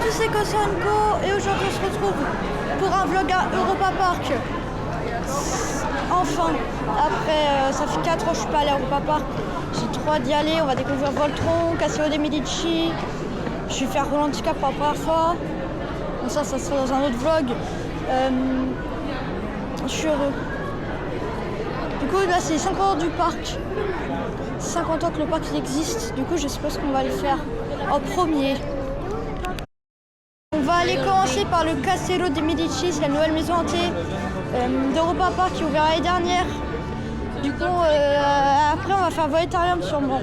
tous, c'est Kosanko et aujourd'hui on se retrouve pour un vlog à Europa Park. Enfin, après ça fait 4 ans que je suis pas allée à Europa Park. J'ai trop hâte d'y aller, on va découvrir Voltron, Castello dei Medici. Je vais faire Rolantica pour la première fois. Bon, ça sera dans un autre vlog. Je suis heureux. Du coup là c'est 50 ans du parc. 50 ans que le parc existe. Du coup je sais pas ce qu'on va aller faire en premier. On va aller commencer par le Castello dei Medici, c'est la nouvelle maison hantée d'Europa Park qui est ouverte l'année dernière. Du coup, après on va faire Voletarium sûrement.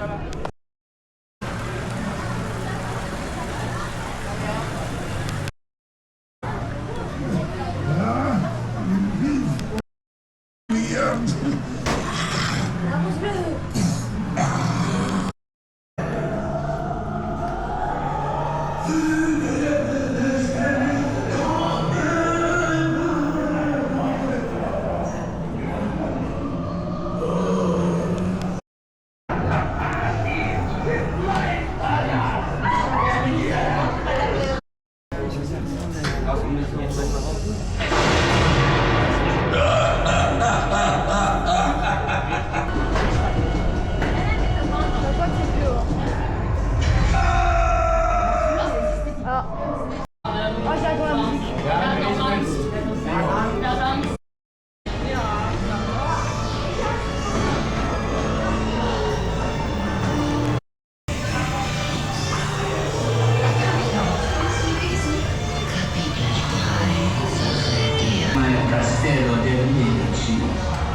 Castello dei Medici,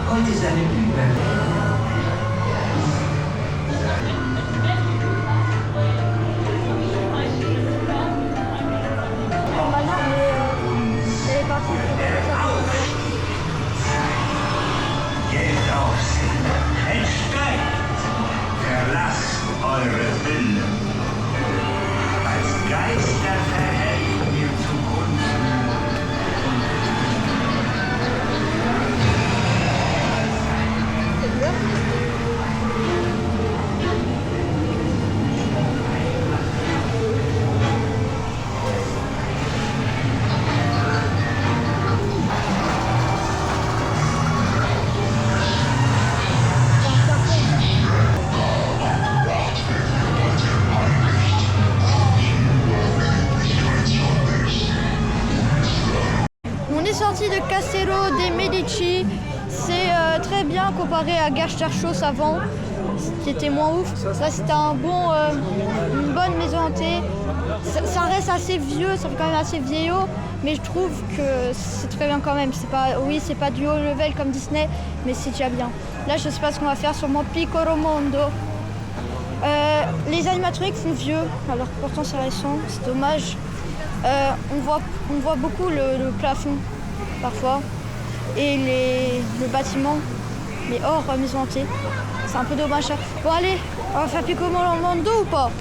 heute seine Blüten. Geht auf sie, entsteigt, verlasst eure Hülle. Als Geister verhelfen wir Zukunft. On est sorti de Castello dei Medici, c'est très bien comparé à Gashtarchos avant, qui était moins ouf. Ça c'était une bonne maison hantée. Ça reste assez vieux, ça fait quand même assez vieillot, mais je trouve que c'est très bien quand même. C'est pas du haut level comme Disney, mais c'est déjà bien. Là je sais pas ce qu'on va faire, sûrement Piccolo Mondo. Les animatroniques sont vieux, alors pourtant c'est récent, c'est dommage. On voit beaucoup le plafond parfois et le bâtiment, mais hors maison hantée. C'est un peu dommage. Bon allez, on va faire Piccolo Mondo ou pas?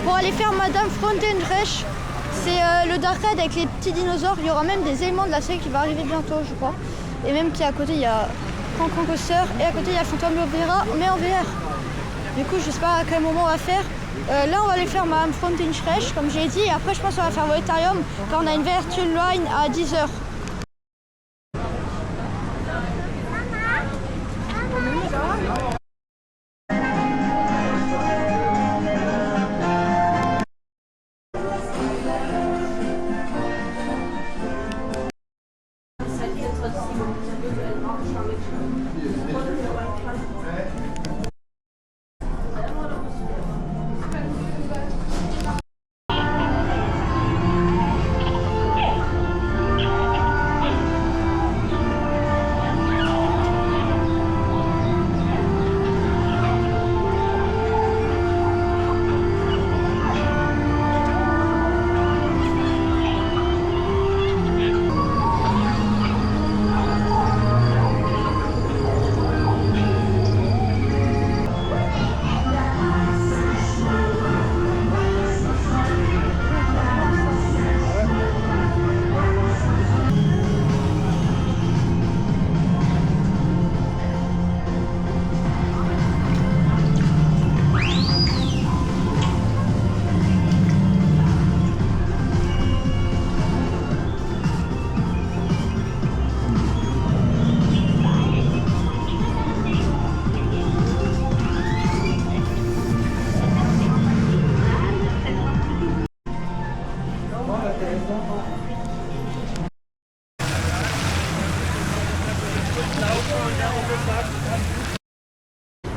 Pour aller faire Madame Frontenreich, c'est le Dark Ride avec les petits dinosaures. Il y aura même des éléments de la série qui va arriver bientôt, je crois. Et même qui à côté il y a Cancan Coaster et à côté il y a Phantom Opera, mais en VR. Du coup je sais pas à quel moment on va faire. Là on va aller faire Madame Frontenreich comme j'ai dit, et après je pense qu'on va faire Voletarium quand on a une Virtual Line à 10h.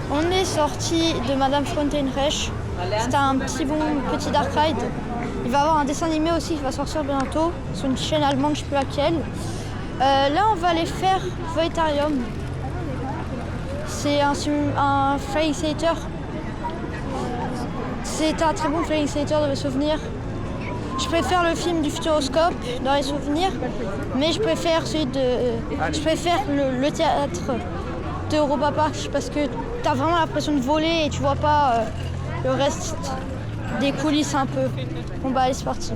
On est sorti de Madame Fontaine-Reich. C'était un petit dark ride. Il va y avoir un dessin animé aussi qui va sortir bientôt sur une chaîne allemande, je ne sais plus laquelle. Là, on va aller faire Voetarium. C'est un flying skater. C'est un très bon flying skater de mes souvenirs. Je préfère le film du Futuroscope dans les souvenirs, mais je préfère le théâtre d'Europa Park parce que tu as vraiment l'impression de voler et tu vois pas le reste des coulisses un peu. Bon bah allez, c'est parti.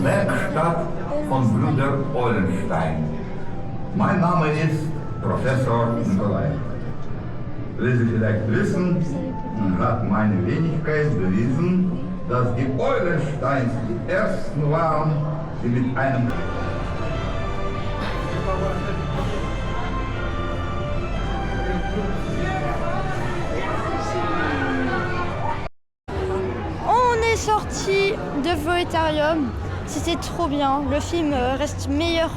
Werkstatt von Brüder Eulenstein. Mein Name ist Professor Nikolai. Wie Sie vielleicht wissen, hat meine Wenigkeit bewiesen, dass die Eulensteins die ersten waren, die mit einem On est sorti de Voetarium. C'était trop bien. Le film reste meilleur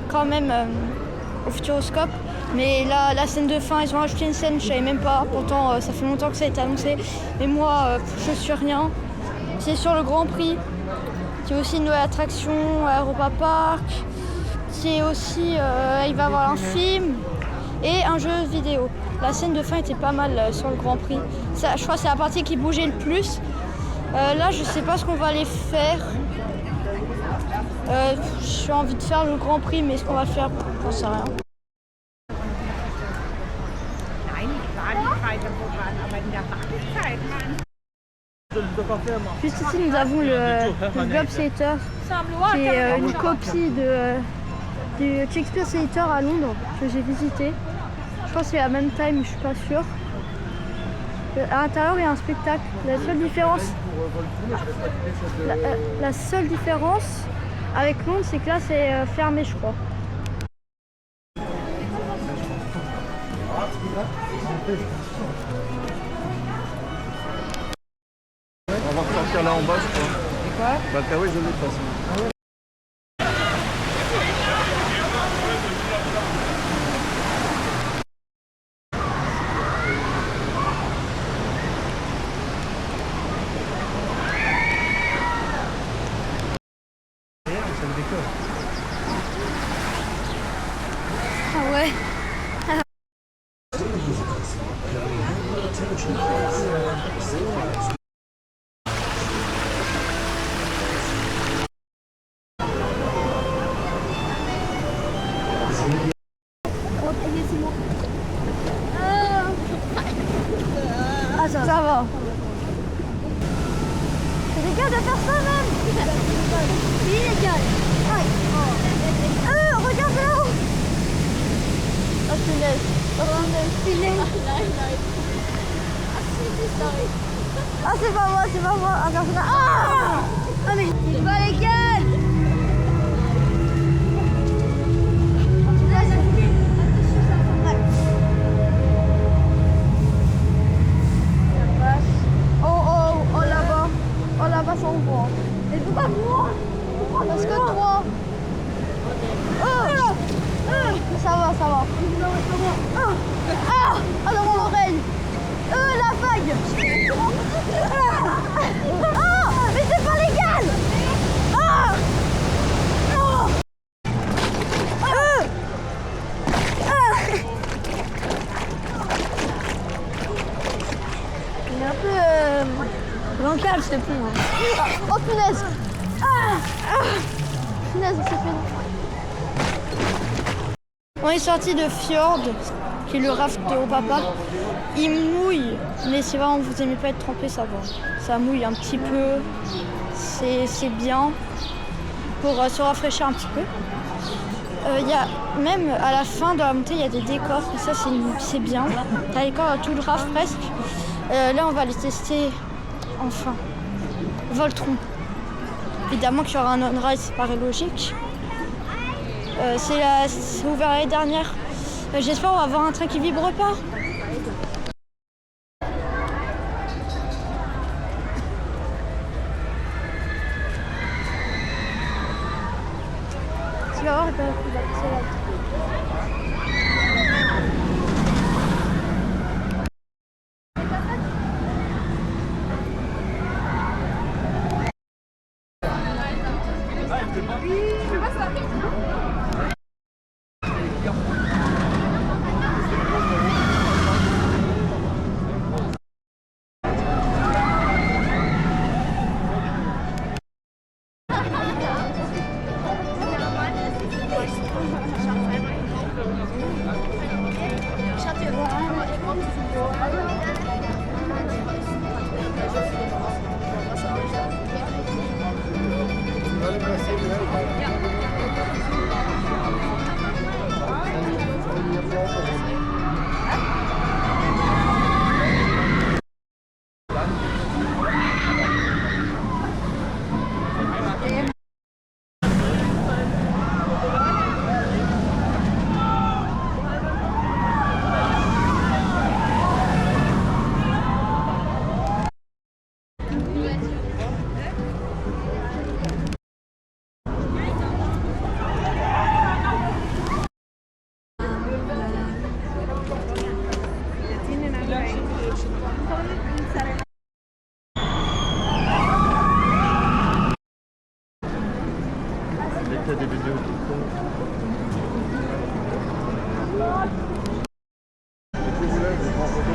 quand même au Futuroscope. Mais là, la scène de fin, ils ont rajouté une scène, je savais même pas. Pourtant, ça fait longtemps que ça a été annoncé. Mais moi, je suis rien. C'est sur le Grand Prix. C'est aussi une nouvelle attraction à Europa Park. C'est aussi, il va y avoir un film et un jeu vidéo. La scène de fin était pas mal sur le Grand Prix. Ça, je crois que c'est la partie qui bougeait le plus. Là, je sais pas ce qu'on va aller faire. J'ai envie de faire le Grand Prix, mais ce qu'on va faire, j'en sais rien. Juste ici, nous avons le Globe Theatre, qui est une copie du Shakespeare Theatre à Londres, que j'ai visité. Je pense que c'est à même time, mais je suis pas sûre. À l'intérieur, il y a un spectacle. La seule différence avec Londres, c'est que là, c'est fermé, je crois. On va repartir là en bas, je crois. Quoi? Bah, le kawaii, je l'ai de toute façon. Ah ouais. Ah, ça va. C'est légal de faire ça même. C'est illégal. Regarde là-haut. Oh punaise. Ah c'est pas moi, c'est pas moi. Ah personne. Ah mais c'est pas légal. Oh là-bas. Oh là-bas ça ouvre. Mais pourquoi moi? Parce que toi. Ça va, ça va. Ah dans mon oreille. La vague. Mais c'est pas légal. Il est un peu bancal ce pont. Oh punaise. Punaise, c'est fait. On est sorti de Fjord, qui qui est le raft au papa. Il mouille, mais c'est vraiment, vous n'aimez pas être trempé, ça va. Ça mouille un petit peu, c'est bien pour se rafraîchir un petit peu. Il y a même à la fin de la montée, il y a des décors, et ça c'est bien. Il y a des décors à tout le raft presque. Là, on va les tester enfin. Voltron. Évidemment qu'il y aura un on-ride, c'est paraît logique. C'est ouvert l'année dernière. J'espère qu'on va avoir un train qui vibre pas. Tu vas voir, il va passer là. Dès qu'il y a des vidéos qui tournent. Si vous voulez, je prends en photo.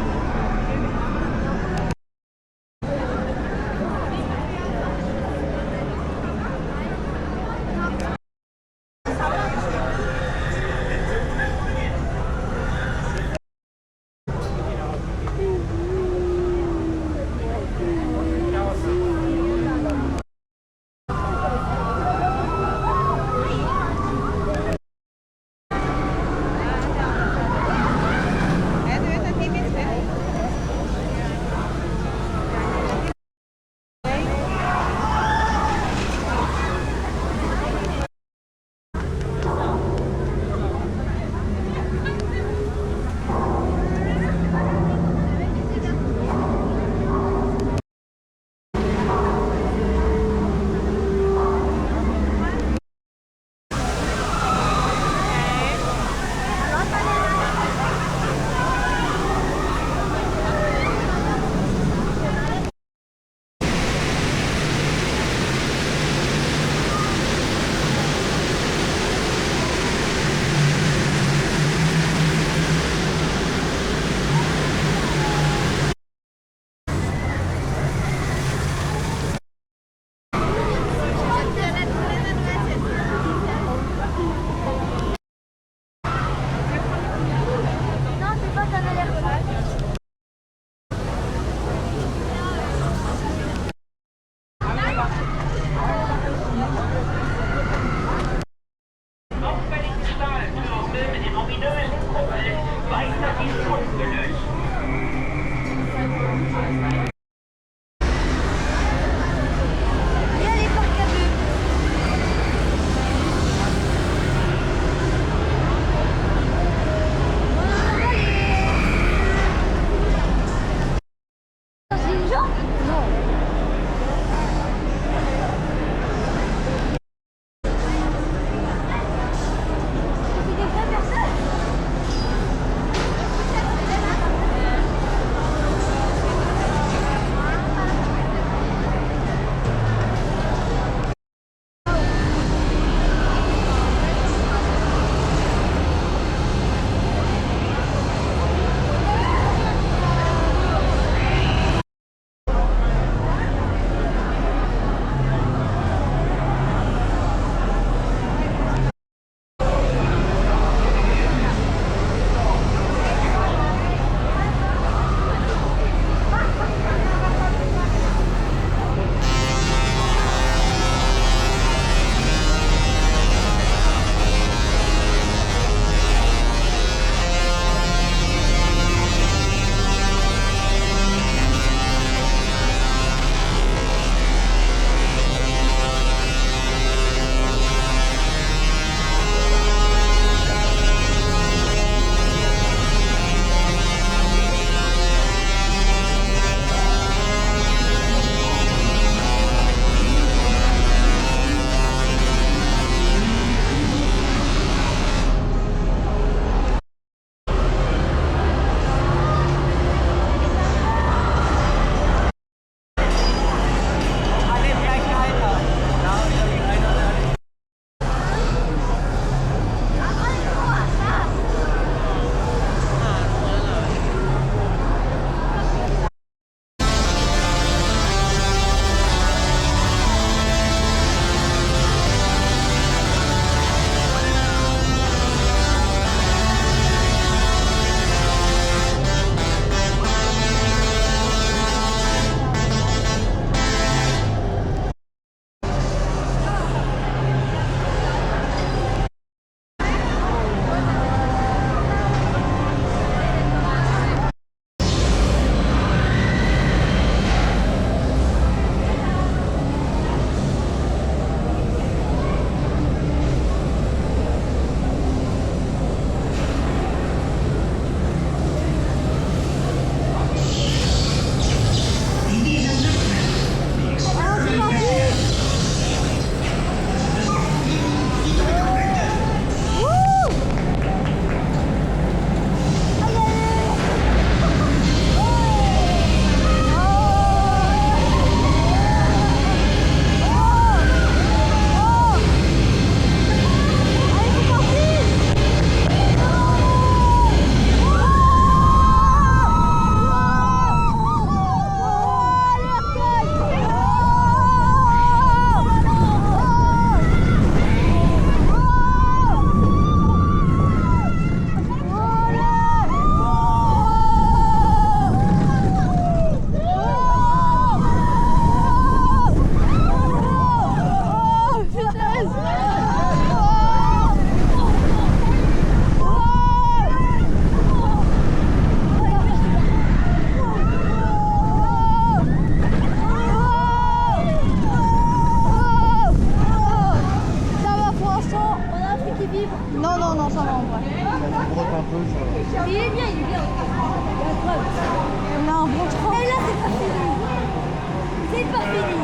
pas fini.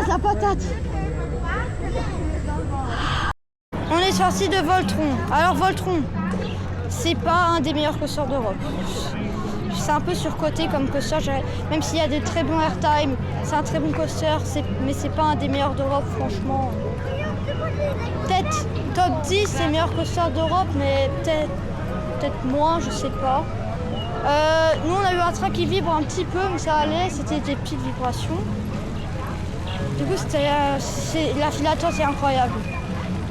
La patate. On est sorti de Voltron. Alors Voltron, c'est pas un des meilleurs coasters d'Europe. C'est un peu surcoté comme coaster, même s'il y a des très bons airtime. C'est un très bon coaster, mais c'est pas un des meilleurs d'Europe, franchement. Peut-être top 10 des meilleurs coasters d'Europe, mais peut-être moins, je sais pas. Nous on a eu un train qui vibre un petit peu, mais ça allait, c'était des petites vibrations. Du coup, la file d'attente est incroyable.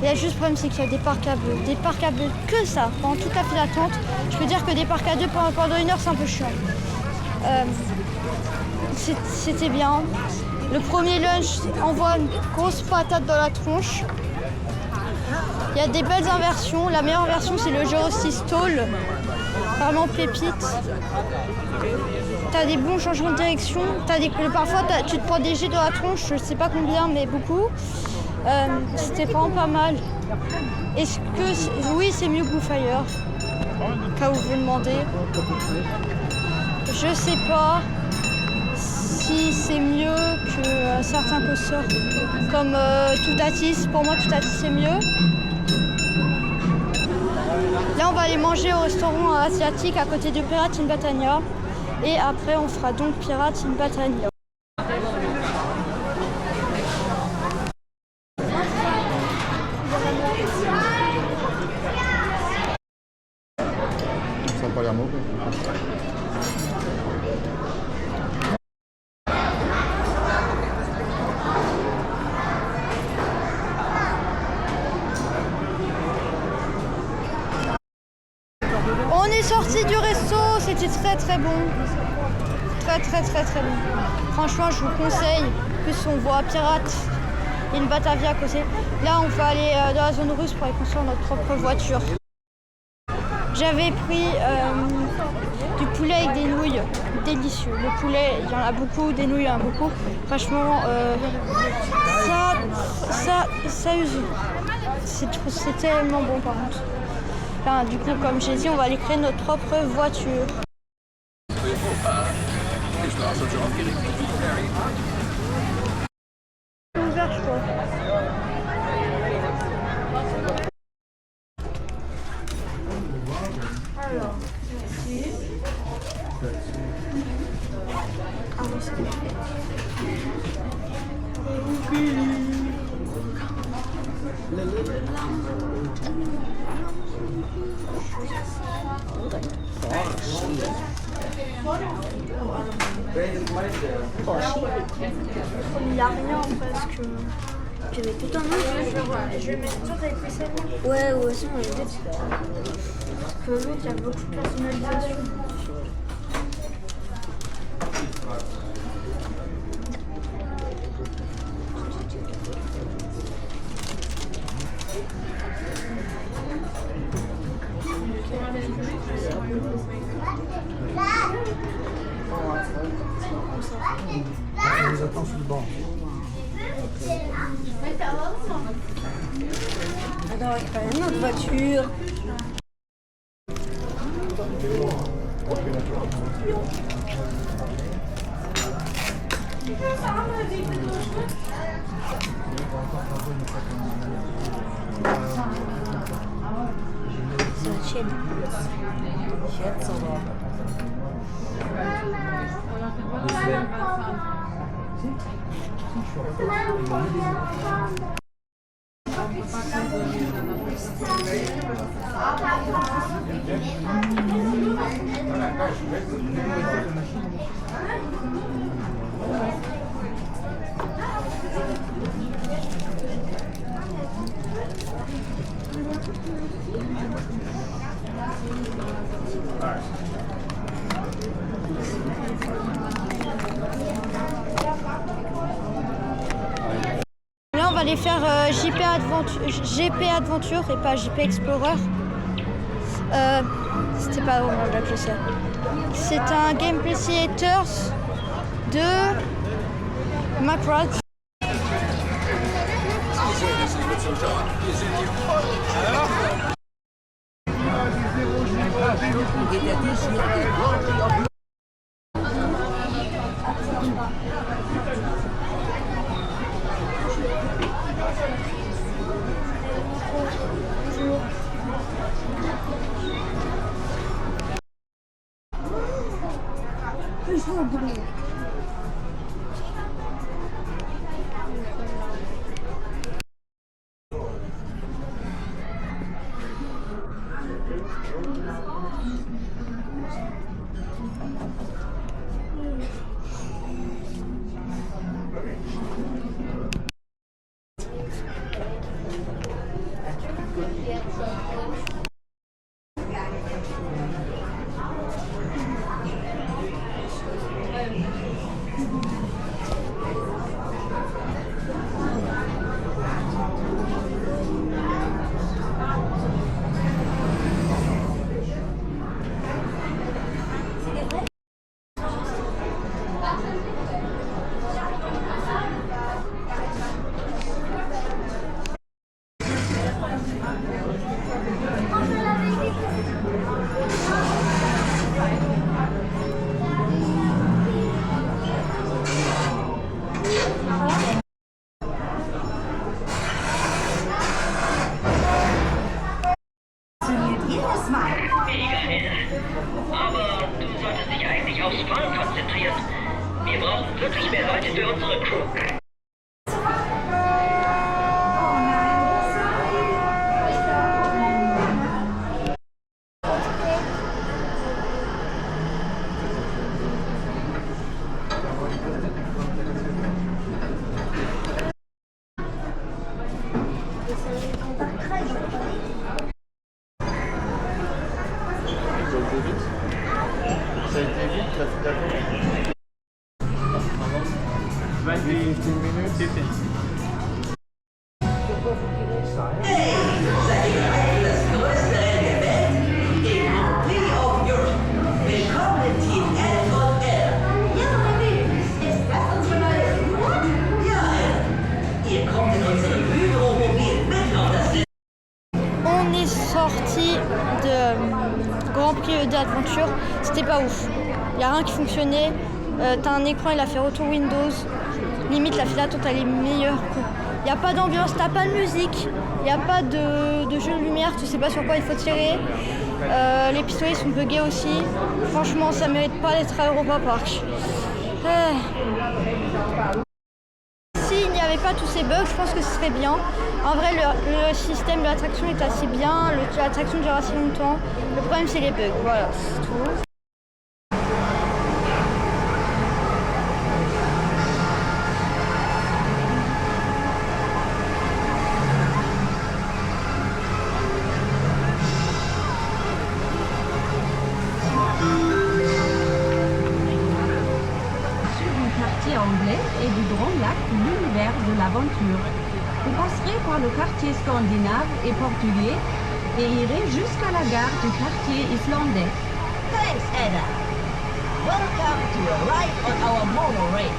Il y a juste le problème, c'est qu'il y a des parcs à bœufs. Des parcs à bœufs que ça, pendant toute la file d'attente. Je peux dire que des parcs à deux pendant 1 heure, c'est un peu chiant. C'était bien. Le premier lunch envoie une grosse patate dans la tronche. Il y a des belles inversions. La meilleure inversion, c'est le Gyro Stall. Vraiment pépite. T'as des bons changements de direction. Parfois, tu te prends des jets dans la tronche, je sais pas combien, mais beaucoup. C'était vraiment pas mal. Est-ce que... Oui, c'est mieux que Blue Fire. Quand vous vous demandez. Je sais pas si c'est mieux que certains coasters. Comme Toutatis. Pour moi, Toutatis, c'est mieux. Là, on va aller manger au restaurant asiatique à côté de Pirate in Batania. Et après, on fera donc Pirate in Batania. San Palermo. On est sorti du resto, c'était très bon. Très bon. Franchement, je vous conseille. En plus, on voit Pirate in Batavia à côté. Là, on va aller dans la zone russe pour aller construire notre propre voiture. J'avais pris du poulet avec des nouilles, délicieux. Le poulet, il y en a beaucoup, des nouilles, il y en a beaucoup. Franchement, ça use. C'est tellement bon par contre. Là, du coup, comme j'ai dit, on va aller créer notre propre voiture. Ouvert, je crois. Alors, ici. Ah oui, c'est bon. Il n'y a rien parce que j'avais tout un autre. Je vais mettre toi, t'avais pris celle-là. Ouais, sinon on est vite. Parce que l'autre, il y a beaucoup de personnalisation. On les attend sur le banc. Attends, il y a une autre voiture. C'est la chienne. Là, on va aller faire GP Adventure et pas JP Explorer. C'était pas au moment que je sais. C'est un gameplay creators de Macross. Aber du solltest dich eigentlich aufs Fahren konzentrieren. Wir brauchen wirklich mehr Leute für unsere Crew. Ça a été vite, la file d'attente. 20 minutes, c'était ici. On est sorti de Grand Prix d'Aventure, c'était pas ouf. Il n'y a rien qui fonctionnait. T'as un écran, il a fait retour Windows. Limite, la file d'attente elle est meilleure. Il n'y a pas d'ambiance, t'as pas de musique, il n'y a pas de jeu de lumière, tu sais pas sur quoi il faut tirer. Les pistolets sont buggés aussi. Franchement, ça mérite pas d'être à Europa Park. S'il n'y avait pas tous ces bugs, je pense que ce serait bien. En vrai, le système de l'attraction est assez bien, l'attraction dure assez longtemps. Le problème, c'est les bugs, voilà, c'est tout. Anglais et du Grand Lac, l'univers de l'aventure. Vous passerez par le quartier scandinave et portugais et irez jusqu'à la gare du quartier islandais. Thanks, Anna. Welcome to a ride on our monorail.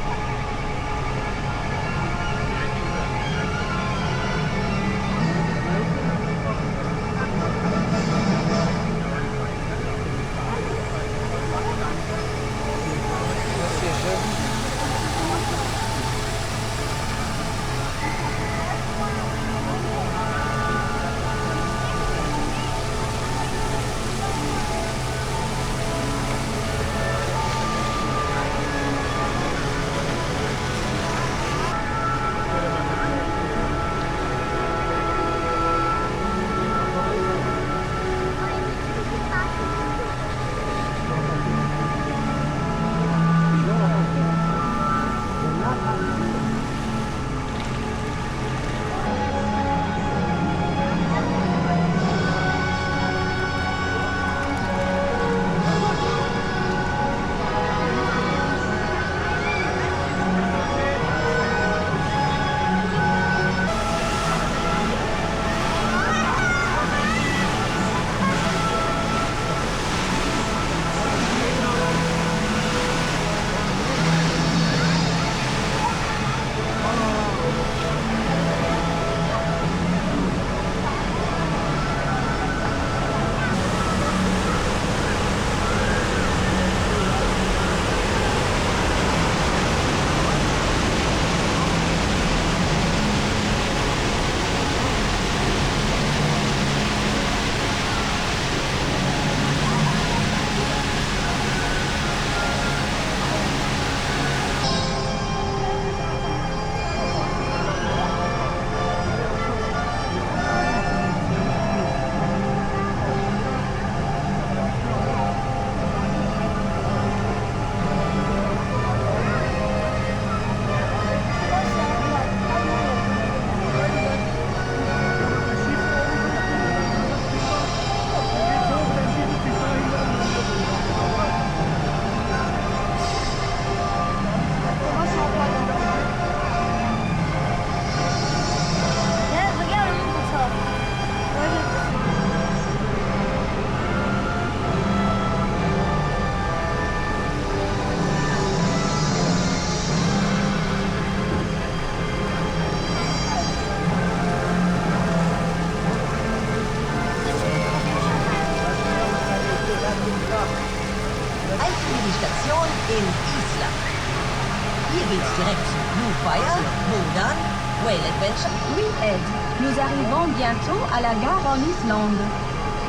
geht's direkt. Blue Fire, Wodan, Whale Adventure. Oui, Ed. Nous arrivons bientôt à la gare en Islande.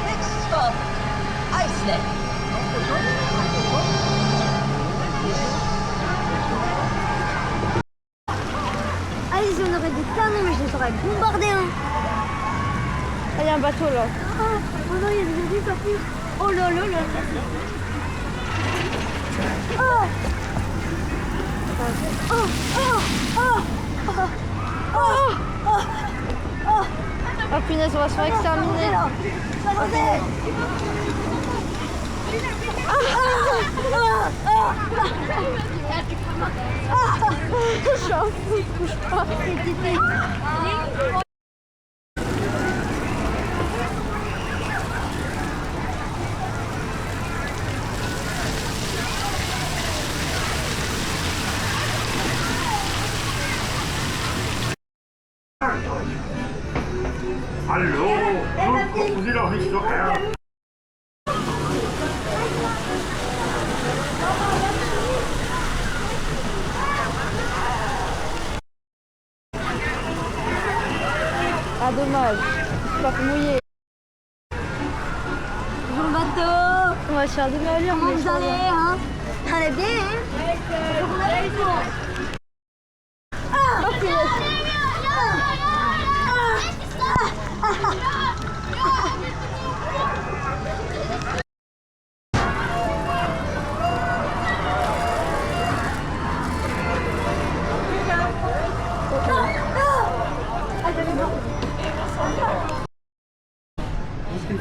Next stop, Iceland. Ah, ils en auraient des canons, mais je les aurais bombardés. Hein. Ah, il y a un bateau là. Oh non, il y a des zombies partout. Oh là là là. Oh. Oh, oh, oh, oh, oh, oh, oh. Ah punaise, on va se faire exterminer. Attendez. Je suis un fou, bouge pas. Hallo, nun gucken Sie doch nicht so ernst. Ah dommage, c'est pas mouillé. Bon bateau. On va se faire démolir. Comment vous allez, hein? Allez bien, hein? Oh punaise.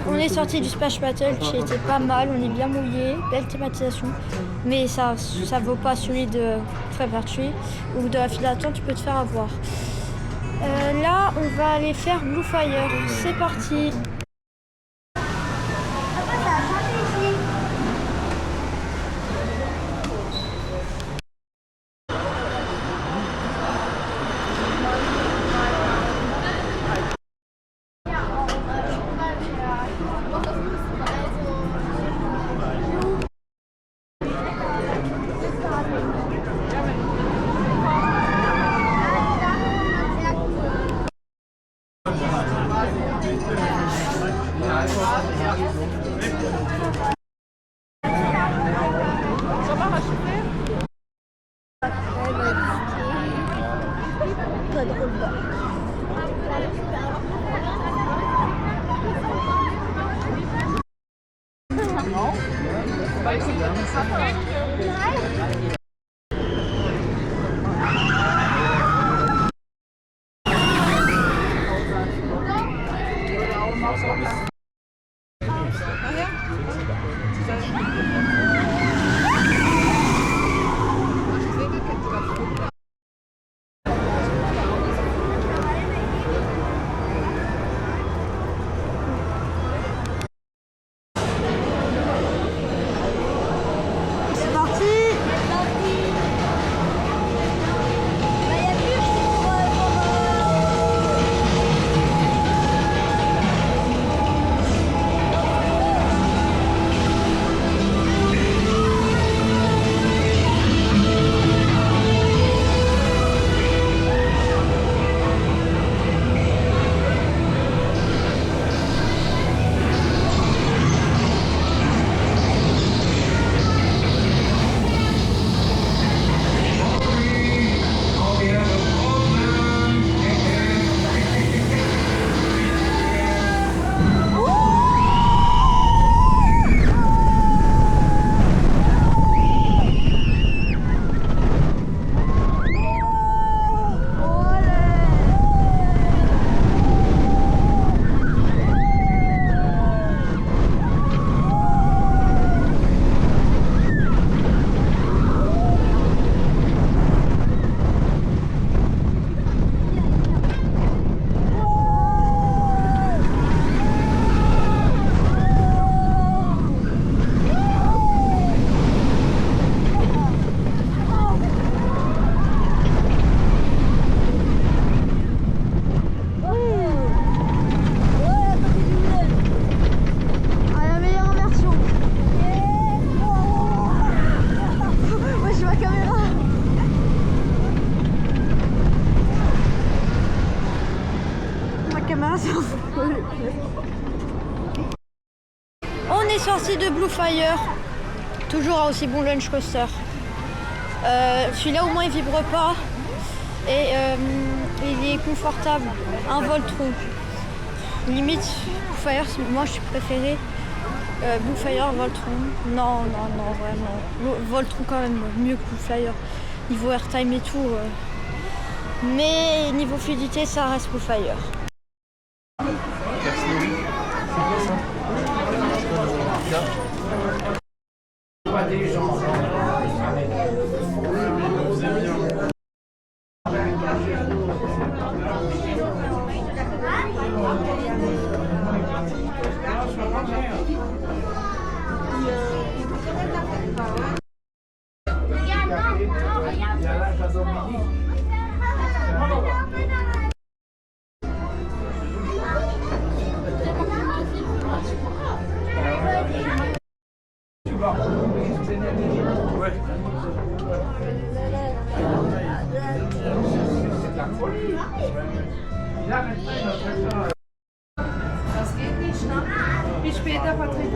On est sorti du Splash Battle qui était pas mal, on est bien mouillé, belle thématisation, mais ça vaut pas celui de Frais Virtué ou de la file d'attente, tu peux te faire avoir. Là, on va aller faire Blue Fire, c'est parti. On est sorti de Blue Fire, toujours un aussi bon lunch coaster. Celui-là au moins il vibre pas et il est confortable. Un Voltron. Limite, Blue Fire, moi je suis préférée. Blue Fire, Voltron. Non, vraiment. Voltron quand même, mieux que Blue Fire. Niveau airtime et tout. Mais niveau fluidité, ça reste Blue Fire. Bis später, Patrick.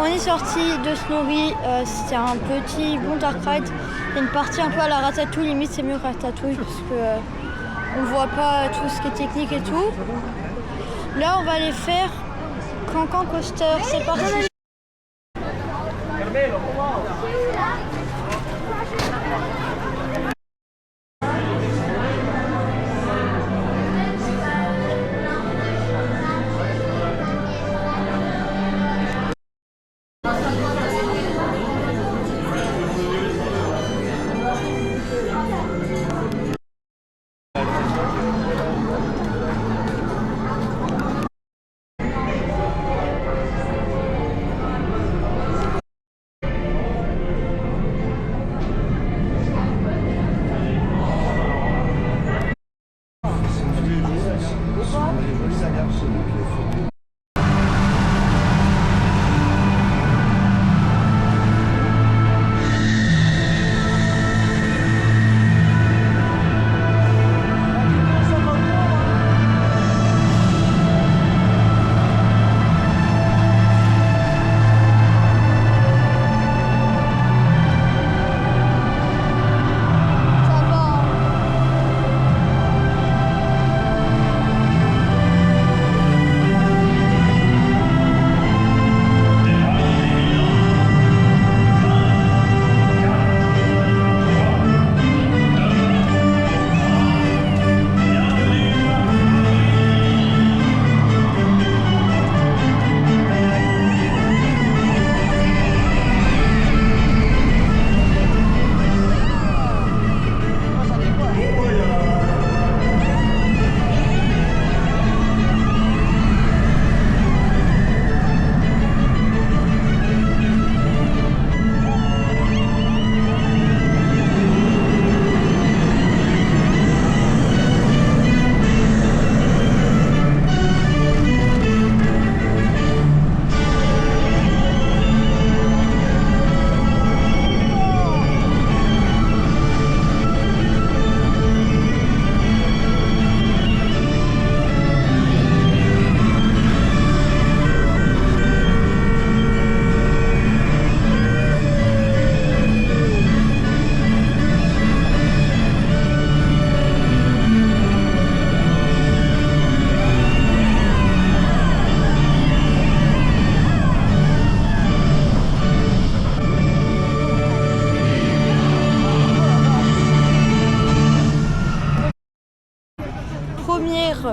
On est sorti de Snorri, c'était un petit bon dark ride. Il y a une partie un peu à la Ratatouille, limite c'est mieux Ratatouille parce que on voit pas tout ce qui est technique et tout. Là on va aller faire Cancan Coaster, c'est parti.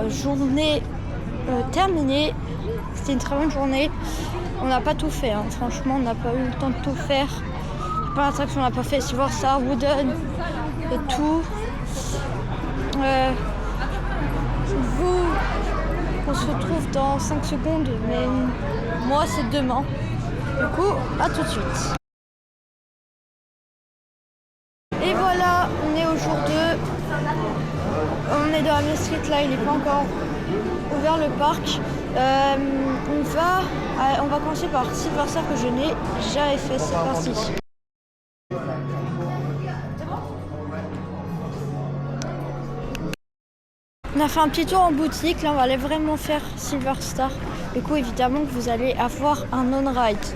Journée terminée, c'était une très bonne journée. On n'a pas tout fait, hein. Franchement on n'a pas eu le temps de tout faire. Pas d'attraction, on n'a pas fait Silver Star, Wooden et tout. On se retrouve dans 5 secondes, mais moi c'est demain. Du coup, à tout de suite. Et voilà, on est au jour 2. On est dans la Main Street, là il n'est pas encore ouvert le parc. On va commencer par Silver Star que je n'ai jamais fait, c'est parti. On a fait un petit tour en boutique, là on va aller vraiment faire Silver Star. Du coup évidemment que vous allez avoir un on-ride.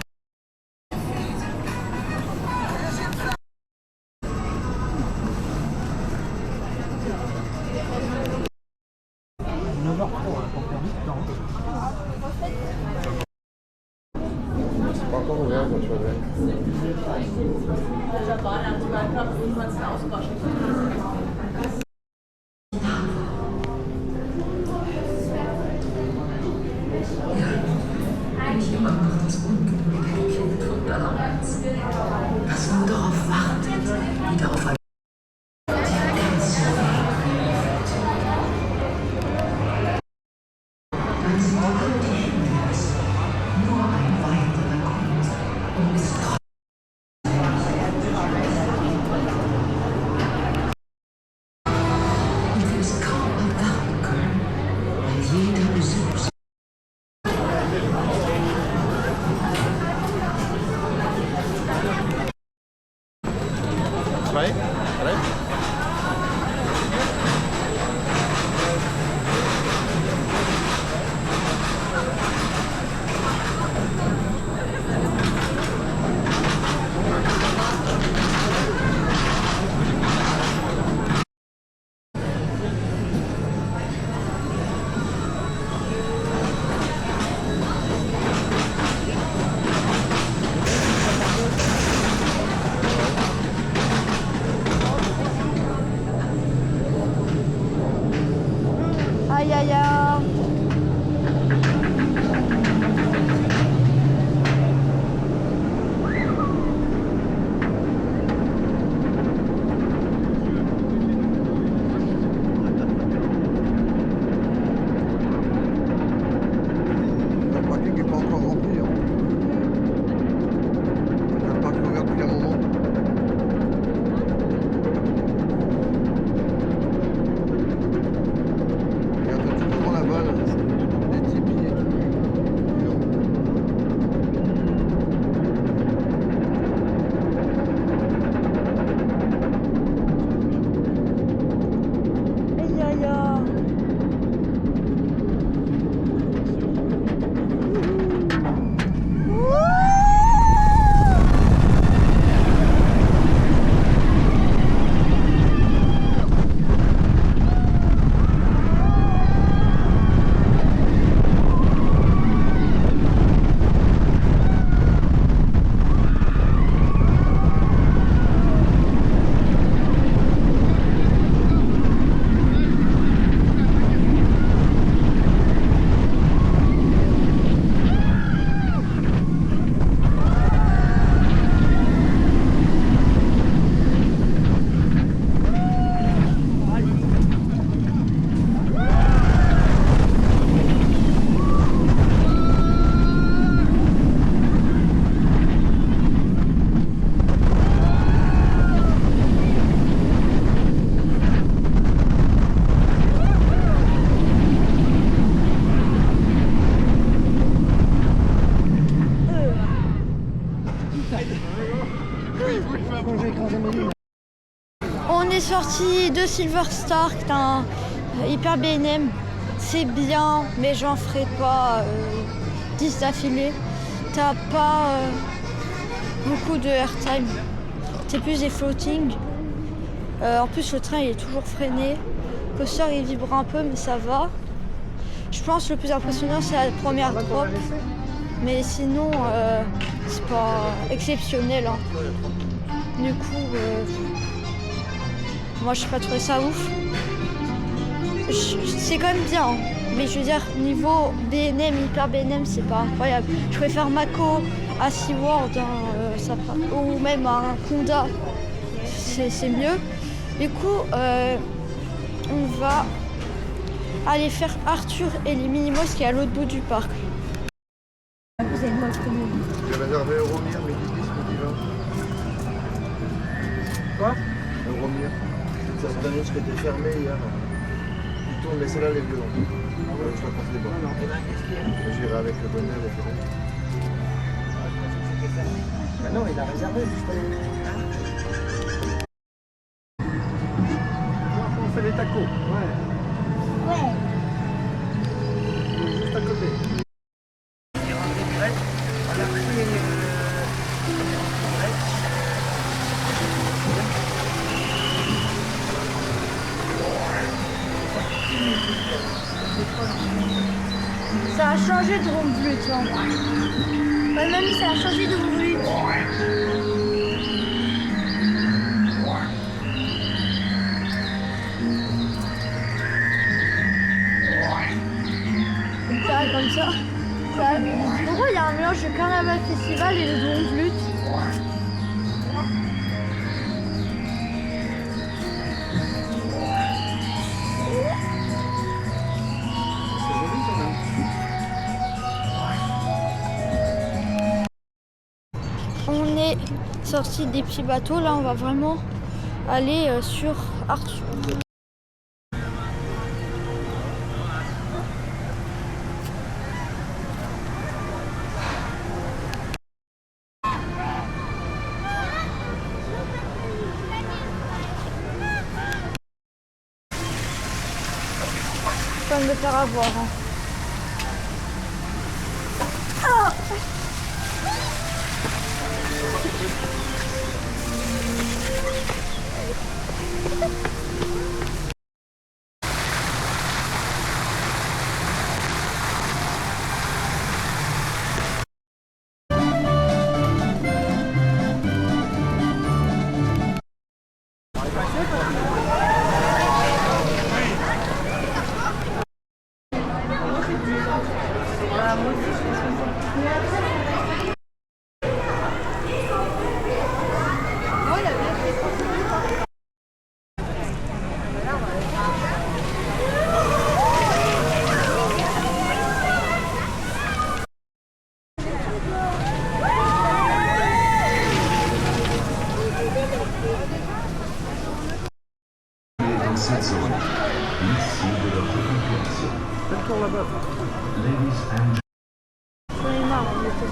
parking n'est pas encore rempli. Hein. Le parc est ouvert depuis un moment. Et attends, tout devant là-bas, là, des tipis et tout. Aïe aïe aïe. On est sorti de Silver Star, qui est un hyper BNM. C'est bien, mais j'en ferai pas 10 d'affilée. T'as pas beaucoup de airtime. C'est plus des floating. En plus, le train il est toujours freiné. Le coaster il vibre un peu, mais ça va. Je pense que le plus impressionnant, c'est la première drop. Mais sinon, c'est pas exceptionnel. Hein. Du coup, moi, je n'ai pas trouvé ça ouf. C'est quand même bien. Hein. Mais je veux dire, niveau BNM, hyper BNM, c'est pas incroyable. Je préfère Mako à SeaWorld ou même à un Conda. C'est mieux. Du coup, on va aller faire Arthur et les Minimos qui est à l'autre bout du parc. J'ai réservé Euromir, midi 10, midi 20. Quoi? Euromir. Ça se donne qui était fermé hier. Il tourne, laissez là les vieux. Je vais passer les bords. J'irai avec le bonnet, avec le bonnet. Bah non, il a réservé justement. On fait des tacos. Ouais. Ouais. Juste à côté. Ça a changé de Dromblute. Hein. Ouais, mamie, ça a changé de volume. Ça, comme ça. Pourquoi il y a un mélange de Carnaval Festival et de Dromblute? On est sorti des petits bateaux, là on va vraiment aller sur Arthur. Pas de me faire avoir. Hein. On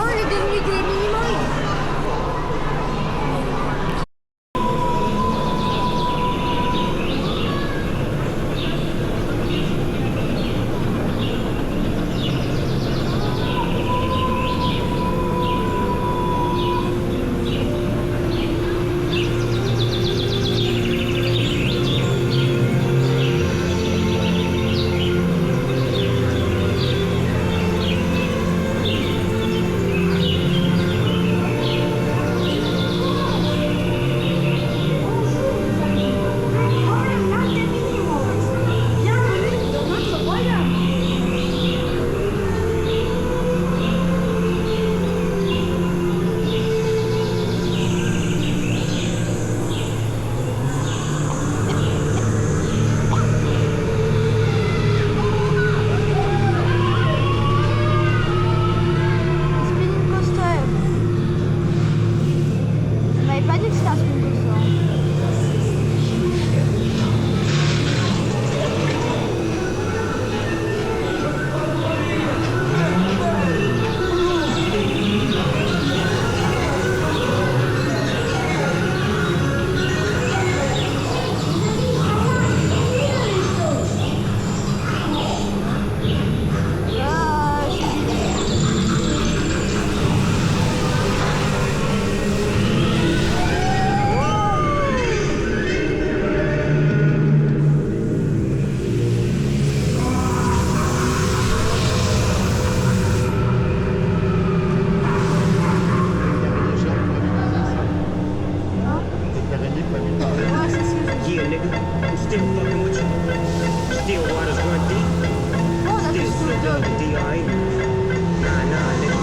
est devenu des minimums. Bienvenue dans notre royaume. Spinning coaster. On m'avait pas dit que c'était un spinning coaster. Ah, Yeah, nigga. I'm still fucking with you. Still waters run deep. oh, on a fait Still sous le slipped up dog. the DRE. Nah, nigga.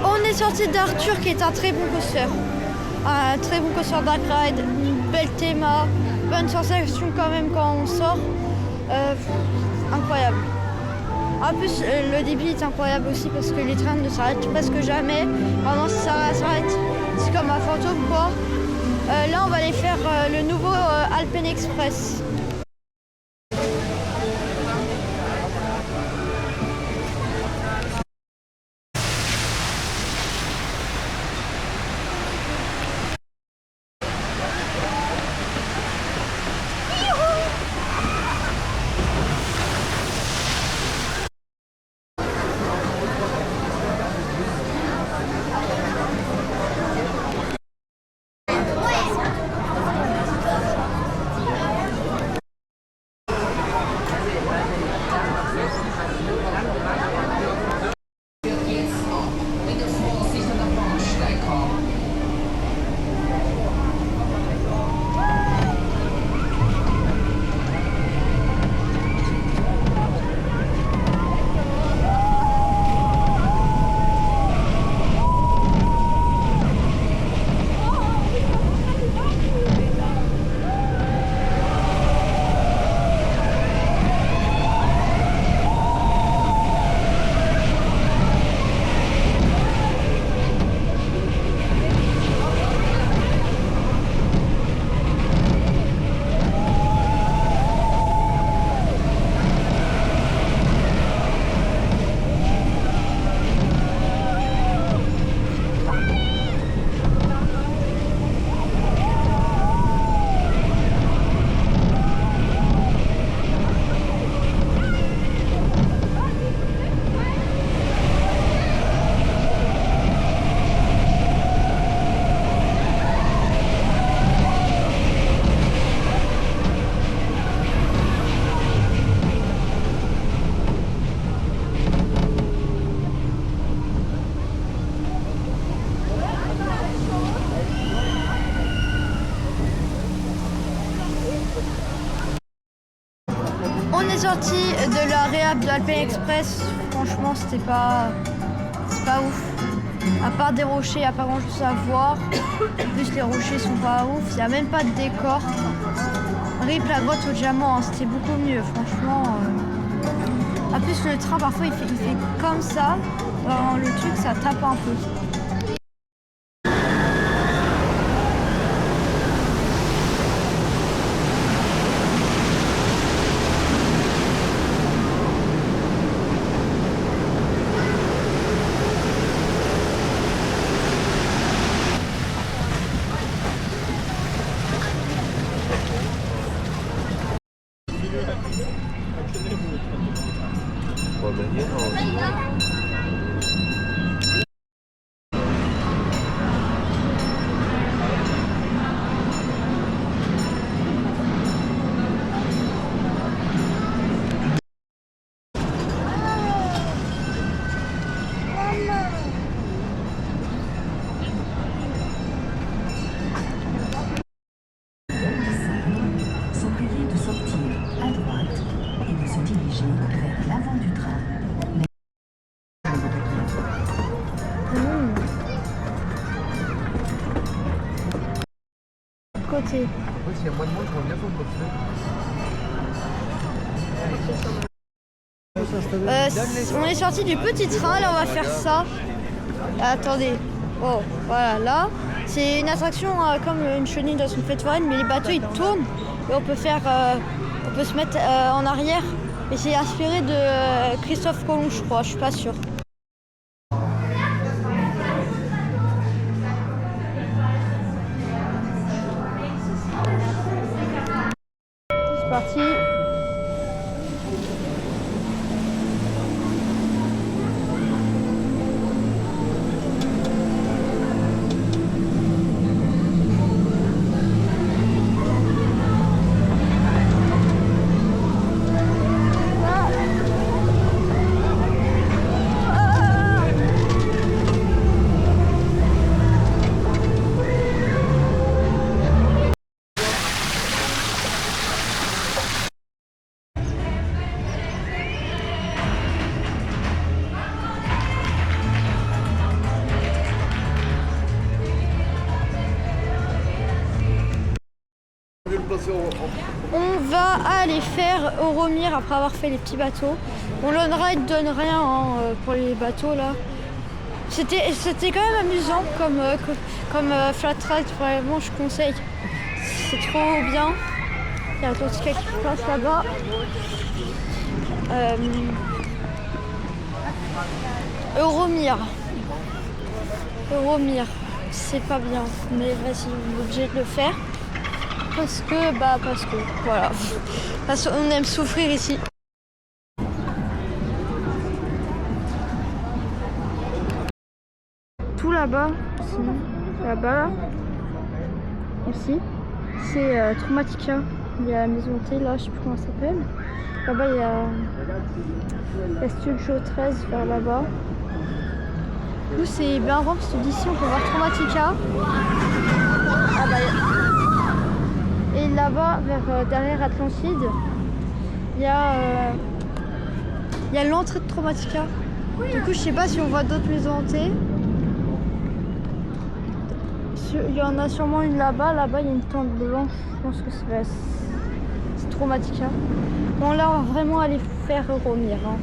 On est sorti d'Arthur qui est un très bon coaster. Un très bon coaster dark ride, une belle théma, bonne sensation quand même quand on sort. Incroyable. En plus, le débit est incroyable aussi parce que les trains ne s'arrêtent presque jamais. Vraiment, si ça s'arrête, c'est comme un fantôme quoi. Là, on va aller faire le nouveau Alpen Express. sortis de la réhab de Alpine Express, franchement c'est pas ouf. À part des rochers, il n'y a pas grand chose à voir. En plus les rochers sont pas ouf, il n'y a même pas de décor. RIP la grotte au diamant, hein, c'était beaucoup mieux, franchement. En plus le train parfois il fait comme ça, alors, le truc ça tape un peu. Côté. Après, s'il y a moins de monde, j'aimerais bien faire on est sorti du petit train, là on va faire ça. Attendez. Oh, voilà, là. C'est une attraction comme une chenille dans une fête foraine, mais les bateaux ils tournent et on peut se mettre en arrière. Et c'est inspiré de Christophe Colomb, je crois, je suis pas sûre. C'est parti. On va aller faire Euromir après avoir fait les petits bateaux. Bon, l'on-ride donne rien hein, pour les bateaux là. C'était quand même amusant comme flat ride, vraiment je conseille. C'est trop bien. Il y a un Nautica qui passe là-bas. Euromir. Euromir, c'est pas bien, mais vas-y, on est obligé de le faire. Parce que voilà. Parce qu'on aime souffrir ici. Tout là-bas, là, aussi, c'est Traumatica. Il y a la maison T, là, je sais plus comment ça s'appelle. Là-bas, il y a Studio 13 vers là-bas. Nous, c'est bien avant parce que d'ici, on peut voir Traumatica. Ah bah, et là-bas, vers derrière Atlantide, il y a l'entrée de Traumatica. Du coup, je sais pas si on voit d'autres maisons hantées. Il y en a sûrement une là-bas. Là-bas, il y a une tente blanche. Je pense que c'est Traumatica. Bon, là, on va vraiment aller faire Euromir. Hein.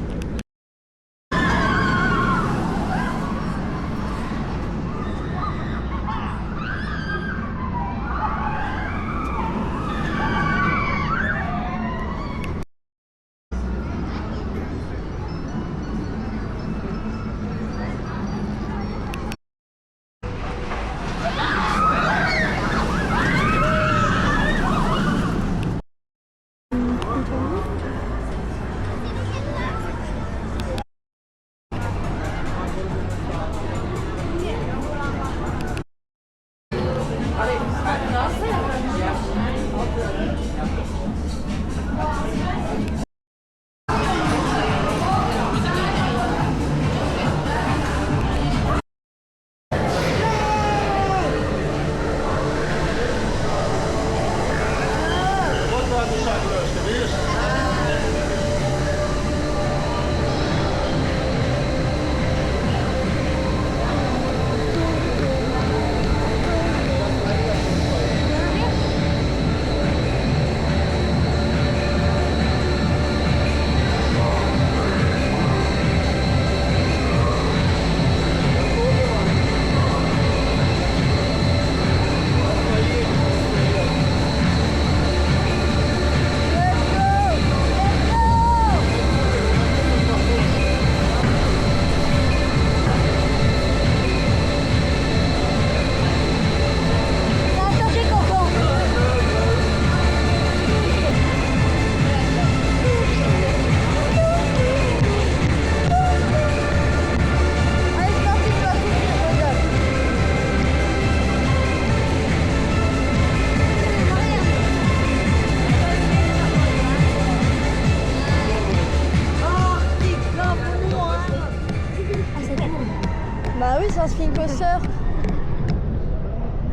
c'est un spin coaster.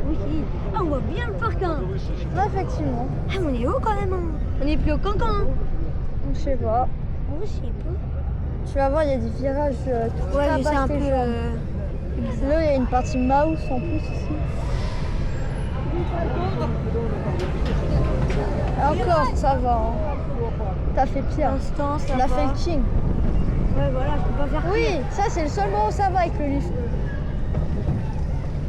Oui. Ah, on voit bien le parc. Hein. Ouais, effectivement. Ah, mais on est haut quand même. Hein. On est plus haut qu'un camp. Je sais pas. Oh, je sais pas. Tu vas voir, il y a des virages. Ouais, je sais un peu. Là, il y a une partie mouse en plus ici. Encore, ça va. Hein. T'as fait pire. L'instant, ça On a va. fait le king. Ouais, voilà, je peux pas faire Oui, ça c'est le seul moment où ça va avec le lift.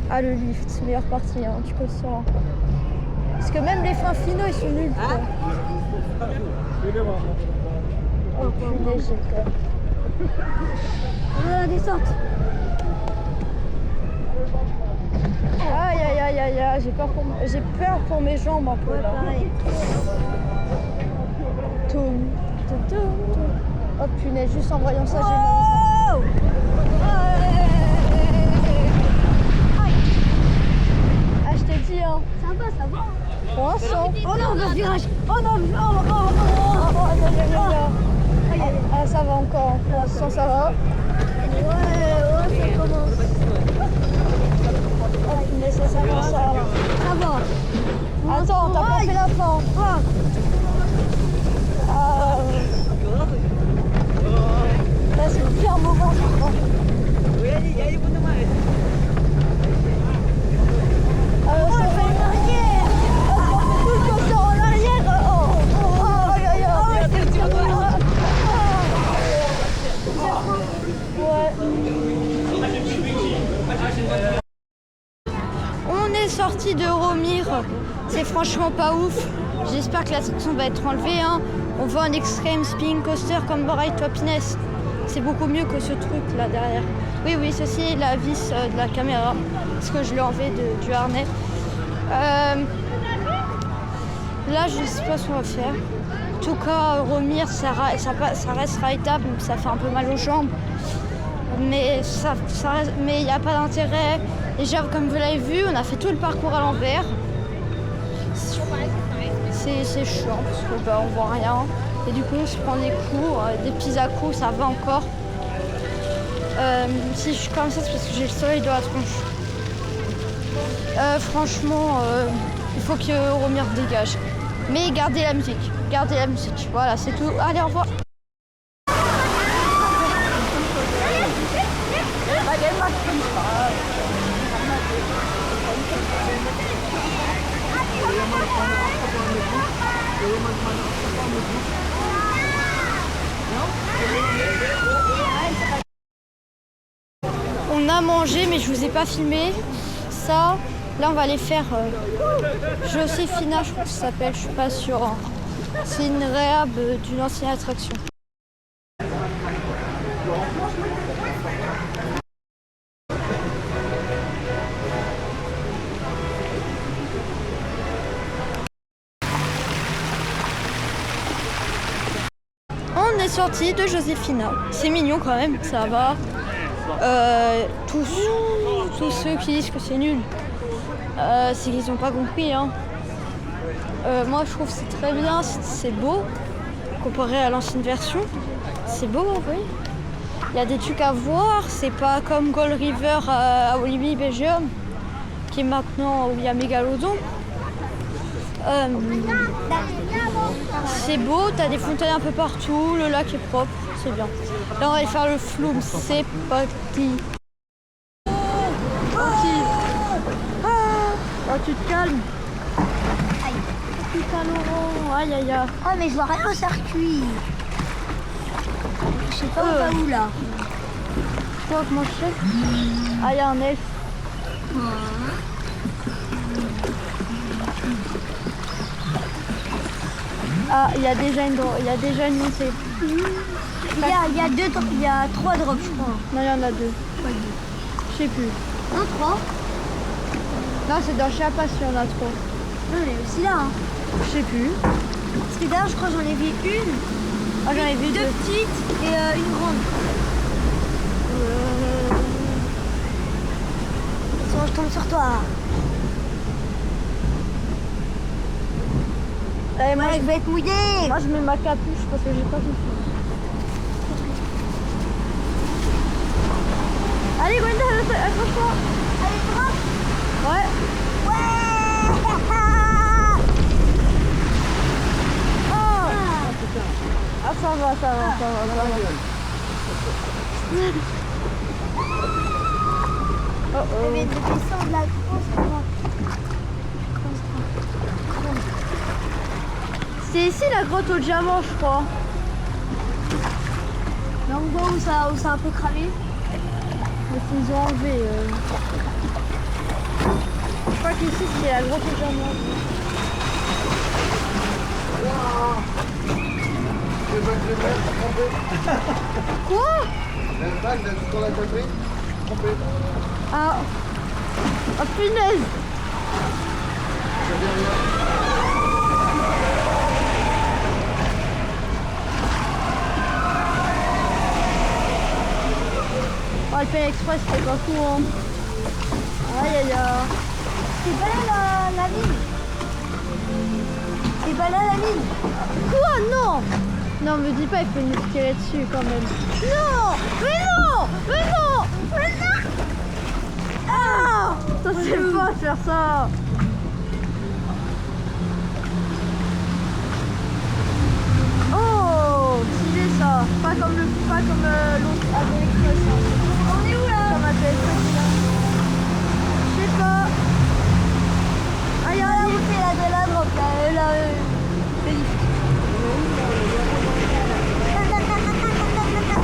Ah, le lift, meilleure partie hein, du coaster. Parce que même les fins finaux ils sont nuls. Quoi. Oh punaise, j'ai peur. Ah, la descente. Aïe aïe aïe aïe aïe, j'ai peur pour mes jambes un peu là. Pareil. Toum, toum, toum, toum. Oh punaise, juste en voyant ça, j'ai mal. Oh Ah, je t'ai dit, hein. ça va. Pour l'instant. Oh non, le virage. Oh non, Ah, ça va encore. Pour l'instant, ça va. Ouais, ça commence. Oh punaise, ça va. Ça va. Attends, t'as pas fait la fin. Là, c'est le pire moment, je crois. Ça fait en arrière. On fait tout le coaster en arrière. Aïe, aïe, aïe. Ouais. On est sorti de Romir. C'est franchement pas ouf. J'espère que l'attraction va être enlevée. Hein. On voit un extreme spin coaster comme Bright Happiness. C'est beaucoup mieux que ce truc là derrière. Oui, ceci est la vis de la caméra. Parce que je l'ai enlevé du harnais. Là, je sais pas ce qu'on va faire. En tout cas, Romir, ça reste rideable, donc ça fait un peu mal aux jambes. Mais il n'y a pas d'intérêt. Déjà, comme vous l'avez vu, on a fait tout le parcours à l'envers. C'est chiant parce que on voit rien. Et du coup, on se prend des coups, des petits à-coups, ça va encore. Si je suis comme ça, c'est parce que j'ai le soleil de la tronche. Franchement, il faut que Romir dégage. Mais gardez la musique. Voilà, c'est tout. Allez, au revoir. On a mangé, mais je vous ai pas filmé. Ça, là, on va aller faire Joséphina, je crois que ça s'appelle, je suis pas sûre. Hein. C'est une réhab d'une ancienne attraction. On est sorti de Joséphina. C'est mignon quand même, ça va. Tous ceux qui disent que c'est nul, c'est qu'ils n'ont pas compris. Hein. Moi je trouve que c'est très bien, c'est beau comparé à l'ancienne version. C'est beau, oui. Il y a des trucs à voir, c'est pas comme Gold River à Walibi Belgium, qui est maintenant où il y a Mégalodon. C'est beau, t'as des fontaines un peu partout, le lac est propre, c'est bien. Là on va aller faire le flume, c'est parti. Oh, tu te calmes. Putain Laurent, aïe aïe aïe. Oh mais je vois rien au circuit. Je sais pas où va où là. Toi comment je sais? Ah il y a un elfe. Ah il y a déjà une montée. Il y a 3 drops je crois. Non il y en a 2. Je sais plus. Non 3. Non c'est dans Chiapas il y en a 3. Non elle est aussi là. Hein. Je sais plus. Parce que d'ailleurs je crois que j'en ai vu une. Ah j'en ai vu 2 petites et une grande. Attention je tombe sur toi. Moi je vais être mouillée. Moi je mets ma capuche parce que j'ai pas compris. Allez Gwenda, Accroche-toi. Allez, droite. Ouais. Ouais. Oh. Ah, ça va, ça va, ça va, ça va. Oh oh. Mais descendre de la grosse, on va. C'est ici la grotte au diamant, je crois. L'endroit où ça a un peu cramé. Mais ils ont enlevé. Je crois qu'ici c'est la grotte au diamant. Quoi? Le bac de ce qu'on a compris, trompé. Ah. Oh punaise. Oh, le Pay Express, c'était pas fou, hein. Aïe aïe aïe. C'est pas là la mine. C'est pas là la mine. Quoi? Non. Non, me dis pas, il faut une escalade dessus quand même. Non. Mais non. Mais non. Mais non. Ah. Ça c'est pas de faire ça. Oh, stylé ça. Pas comme l'autre Pay Express. Hein. On est où là? Comme un Pay Express là. Je sais pas. Ah, il y a Là un où c'est la de la drogue là.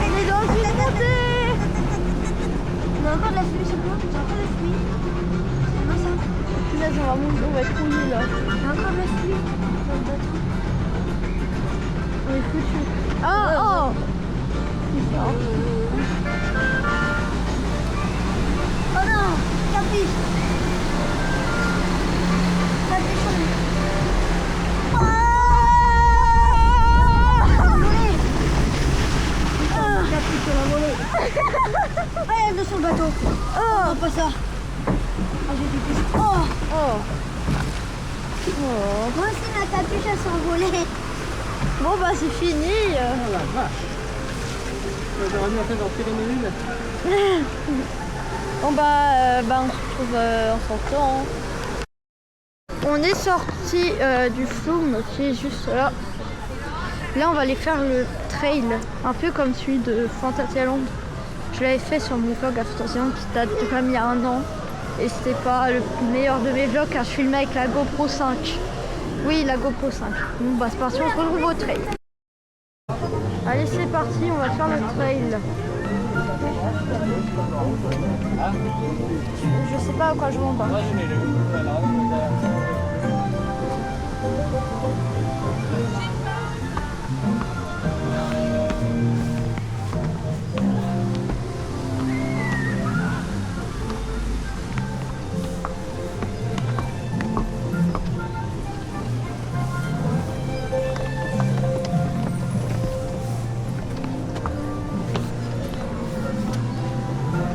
Il est dans une montée. On a encore de la fumée sur le pont. J'ai encore de la fumée. C'est bon ça. Punaise, on va être rouillé là. J'ai encore de la fumée. Dans le bateau. On est foutu. Ah oh. Oh non, capiche. Capiche. Capiche sur la volée. Allez, elle est sur le bateau. Oh, non, pas ça. Ah, j'ai des pistes. Oh. Oh. Oh. Moi aussi, ma capuche, elle s'envolait. Bon bah c'est fini. Oh la vache. J'aurais dû en fait en tirer une. Bon bah on se retrouve en sortant. On est sorti du Flume qui est juste là. Là on va aller faire le trail, un peu comme celui de Fantasyland. Je l'avais fait sur mon vlog à Fantasyland qui date de quand même il y a 1 an. Et c'était pas le meilleur de mes vlogs car je filmais avec la GoPro 5. Oui, la GoPro 5. Bon bah c'est parti, on se retrouve au trail. Allez c'est parti, on va faire le trail. Je sais pas à quoi je m'en bats.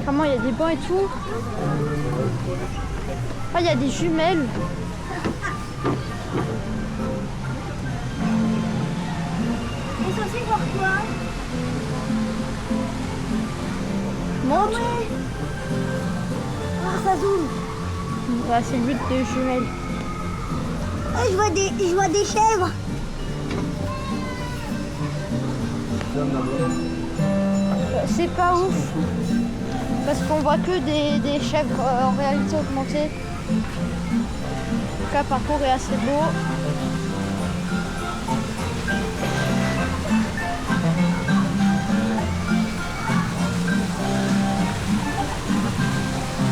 Comment il y a des bancs et tout. Ah, il y a des jumelles. On est censé voir quoi? Montre. Ouais. Ah, ça zoome. Voilà, c'est le but des jumelles. Eh, je vois des chèvres. C'est pas ouf. Parce qu'on voit que des chèvres en réalité augmentée. En tout cas, le parcours est assez beau.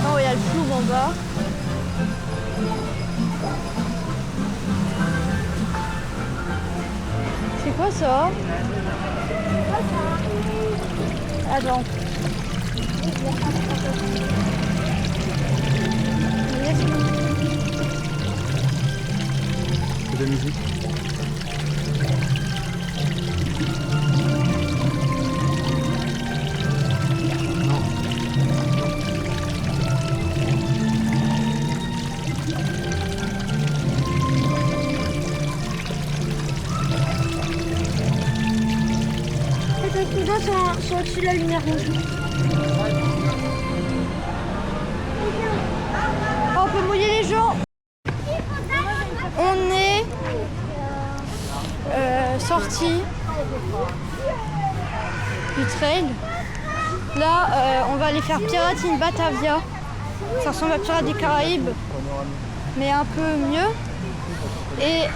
Oh, il y a le Flume en bas. C'est quoi ça? Attends. C'est de la musique. Tes cousins sont au-dessus de la lumière rouge. Oh, on peut mouiller les gens. On est sorti du trail. Là, on va aller faire Pirates in Batavia. Ça ressemble à Pirates des Caraïbes, mais un peu mieux. Et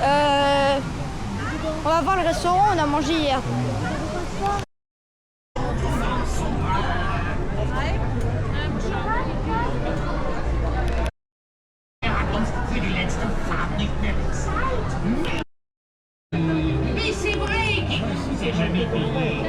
on va voir le restaurant où on a mangé hier. Mais c'est vrai qu'il ne vous a jamais payé.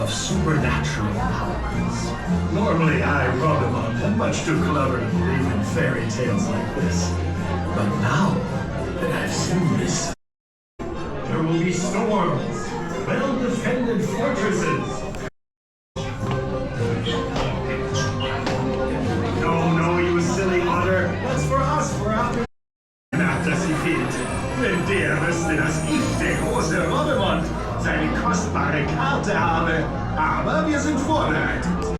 Supernatural powers. Normally I, Rogabond, am much too clever to believe in fairy tales like this. But now that I've seen this, there will be storms, well-defended fortresses. No, you silly otter. That's for us, for our... Nach das Event, wenn der wüsste, dass ich der große Rogabond seine kostbare Karte habe. Aber wir sind vorbereitet.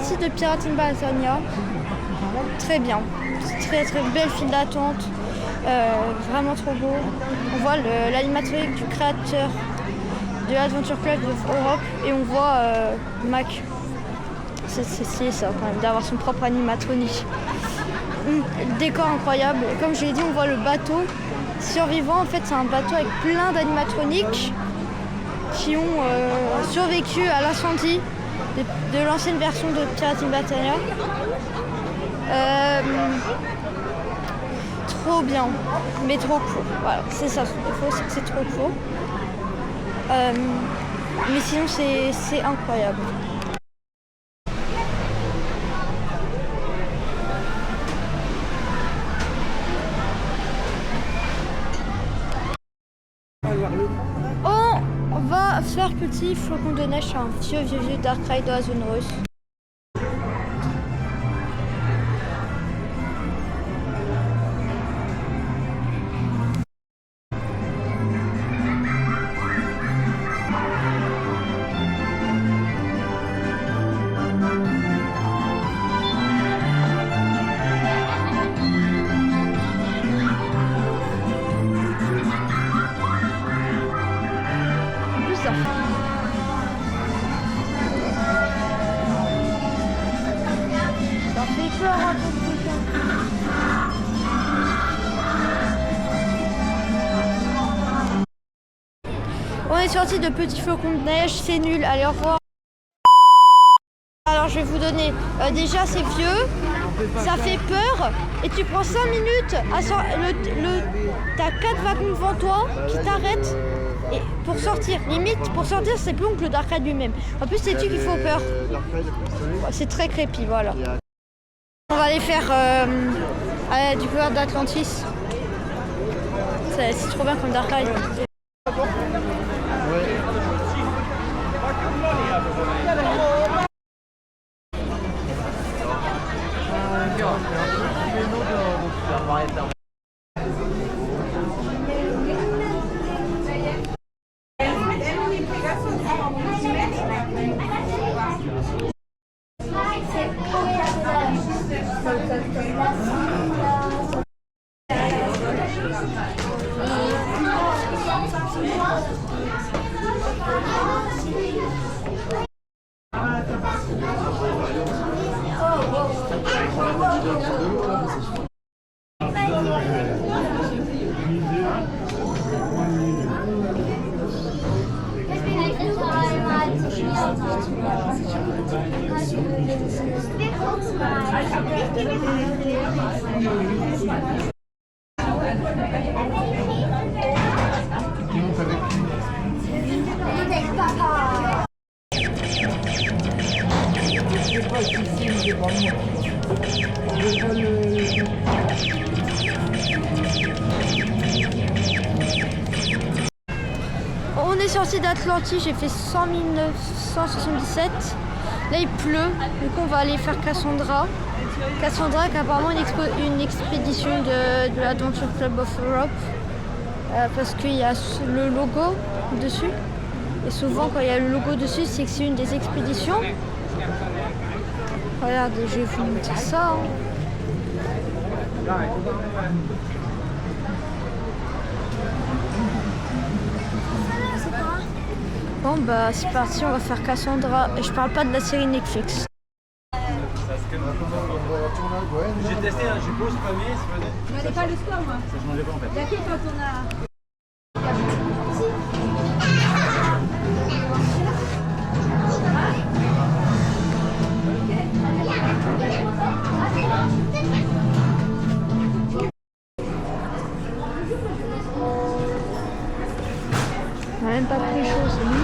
sortie de Pirates in Britannia. Très bien. Très très belle file d'attente. Vraiment trop beau. On voit l'animatronique du créateur de l'Adventure Club d'Europe et on voit Mac. C'est ça quand même, d'avoir son propre animatronique. Décor incroyable. Comme je l'ai dit, on voit le bateau survivant. En fait, c'est un bateau avec plein d'animatroniques qui ont survécu à l'incendie de l'ancienne version de Pirates in Britannia. Trop bien, mais trop court. Voilà, c'est ça son défaut, c'est que c'est trop court. Mais sinon, c'est incroyable. On va faire petit flocon de neige sur un vieux Dark Ride de la zone russe. On est sorti de petits flocons de neige, c'est nul, allez au revoir. Alors je vais vous donner, déjà c'est vieux, ça fait peur et tu prends 5 minutes, t'as 4 wagons devant toi qui t'arrêtent et pour sortir. Limite, pour sortir c'est plus long que le Dark Ride lui-même. En plus c'est tu qui faut peur. C'est très crépi, voilà. On va aller faire à la découverte d'Atlantis. C'est trop bien comme Dark Ride. On est sorti d'Atlantis, j'ai fait 100 977. Là il pleut, donc on va aller faire Cassandra. Cassandra qui est apparemment une expédition de l'Adventure Club of Europe. Parce qu'il y a le logo dessus. Et souvent quand il y a le logo dessus, c'est que c'est une des expéditions. Regardez, je vais vous montrer ça. Bon bah c'est parti, on va faire Cassandra. Et je parle pas de la série Netflix. J'ai testé, j'ai posé premier, c'est pas. Je n'avais pas le score moi. Ça je mangeais pas en fait. Il y a qui quand on a. On n'a même pas pris chaud, c'est nul.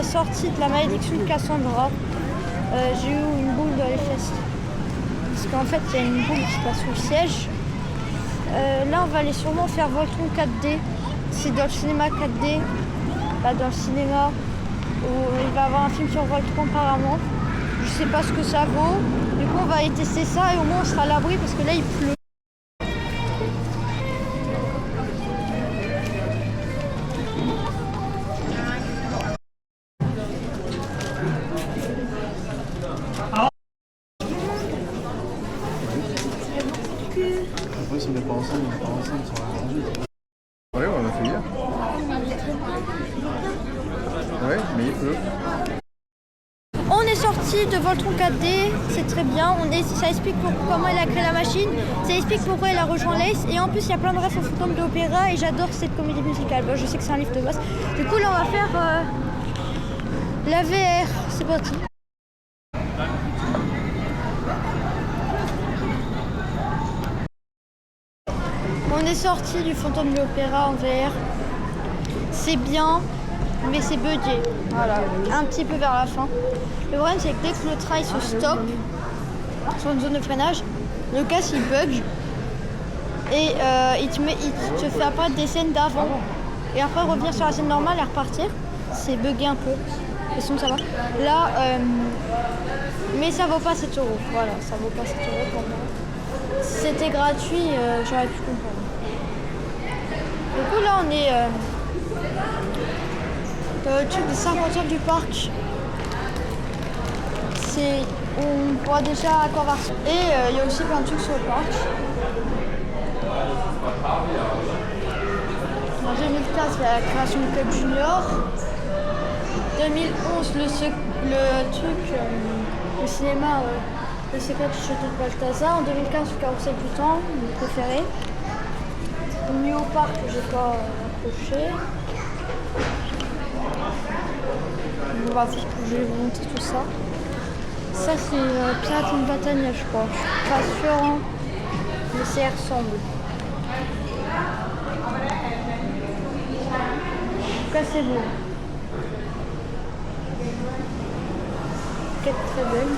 sortie de la malédiction de Cassandra. J'ai eu une boule dans les fesses. Parce qu'en fait, il y a une boule qui passe sous le siège. Là, on va aller sûrement faire Voltron 4D. C'est dans le cinéma 4D. Là, dans le cinéma où il va y avoir un film sur Voltron apparemment. Je sais pas ce que ça vaut. Du coup, on va aller tester ça et au moins on sera à l'abri parce que là, il pleut. Après, si on n'est pas ensemble, on n'est pas ensemble, ça va changer. Ouais, on l'a fait hier. Ouais, mais il pleut. On est sorti de Voltron 4D, c'est très bien. Ça explique comment il a créé la machine, ça explique pourquoi il a rejoint l'Ace. Et en plus, il y a plein de refs au fantôme de l'opéra et j'adore cette comédie musicale. Bon, je sais que c'est un livre de base. Du coup, là, on va faire la VR. C'est parti. On est sorti du fantôme de l'opéra en VR. C'est bien, mais c'est buggé. Voilà, un petit peu vers la fin. Le problème, c'est que dès que le train se stoppe sur une zone de freinage, le casque il bug et il te fait apparaître des scènes d'avant. Et après revenir sur la scène normale et repartir. C'est buggé un peu. Et sinon ça va. Là, mais ça vaut pas 7 €. Voilà, ça vaut pas 7 € pour moi. Si c'était gratuit, j'aurais pu comprendre. Du coup, là, on est dans le truc des 50 heures du parc. On voit déjà à quoi va ressembler. Et il y a aussi plein de trucs sur le parc. En 2015, il y a la création du Club Junior. 2011, le cinéma, le secret du château de Balthazar. En 2015, le Carrousel du temps, mon préféré. Nuit au parc, que j'ai pas accroché. Je vais vous montrer tout ça. Ça, c'est Pirate and Batania, je crois. Je suis pas sûre, hein, mais ça y ressemble. En tout cas, c'est beau. Quête très belle.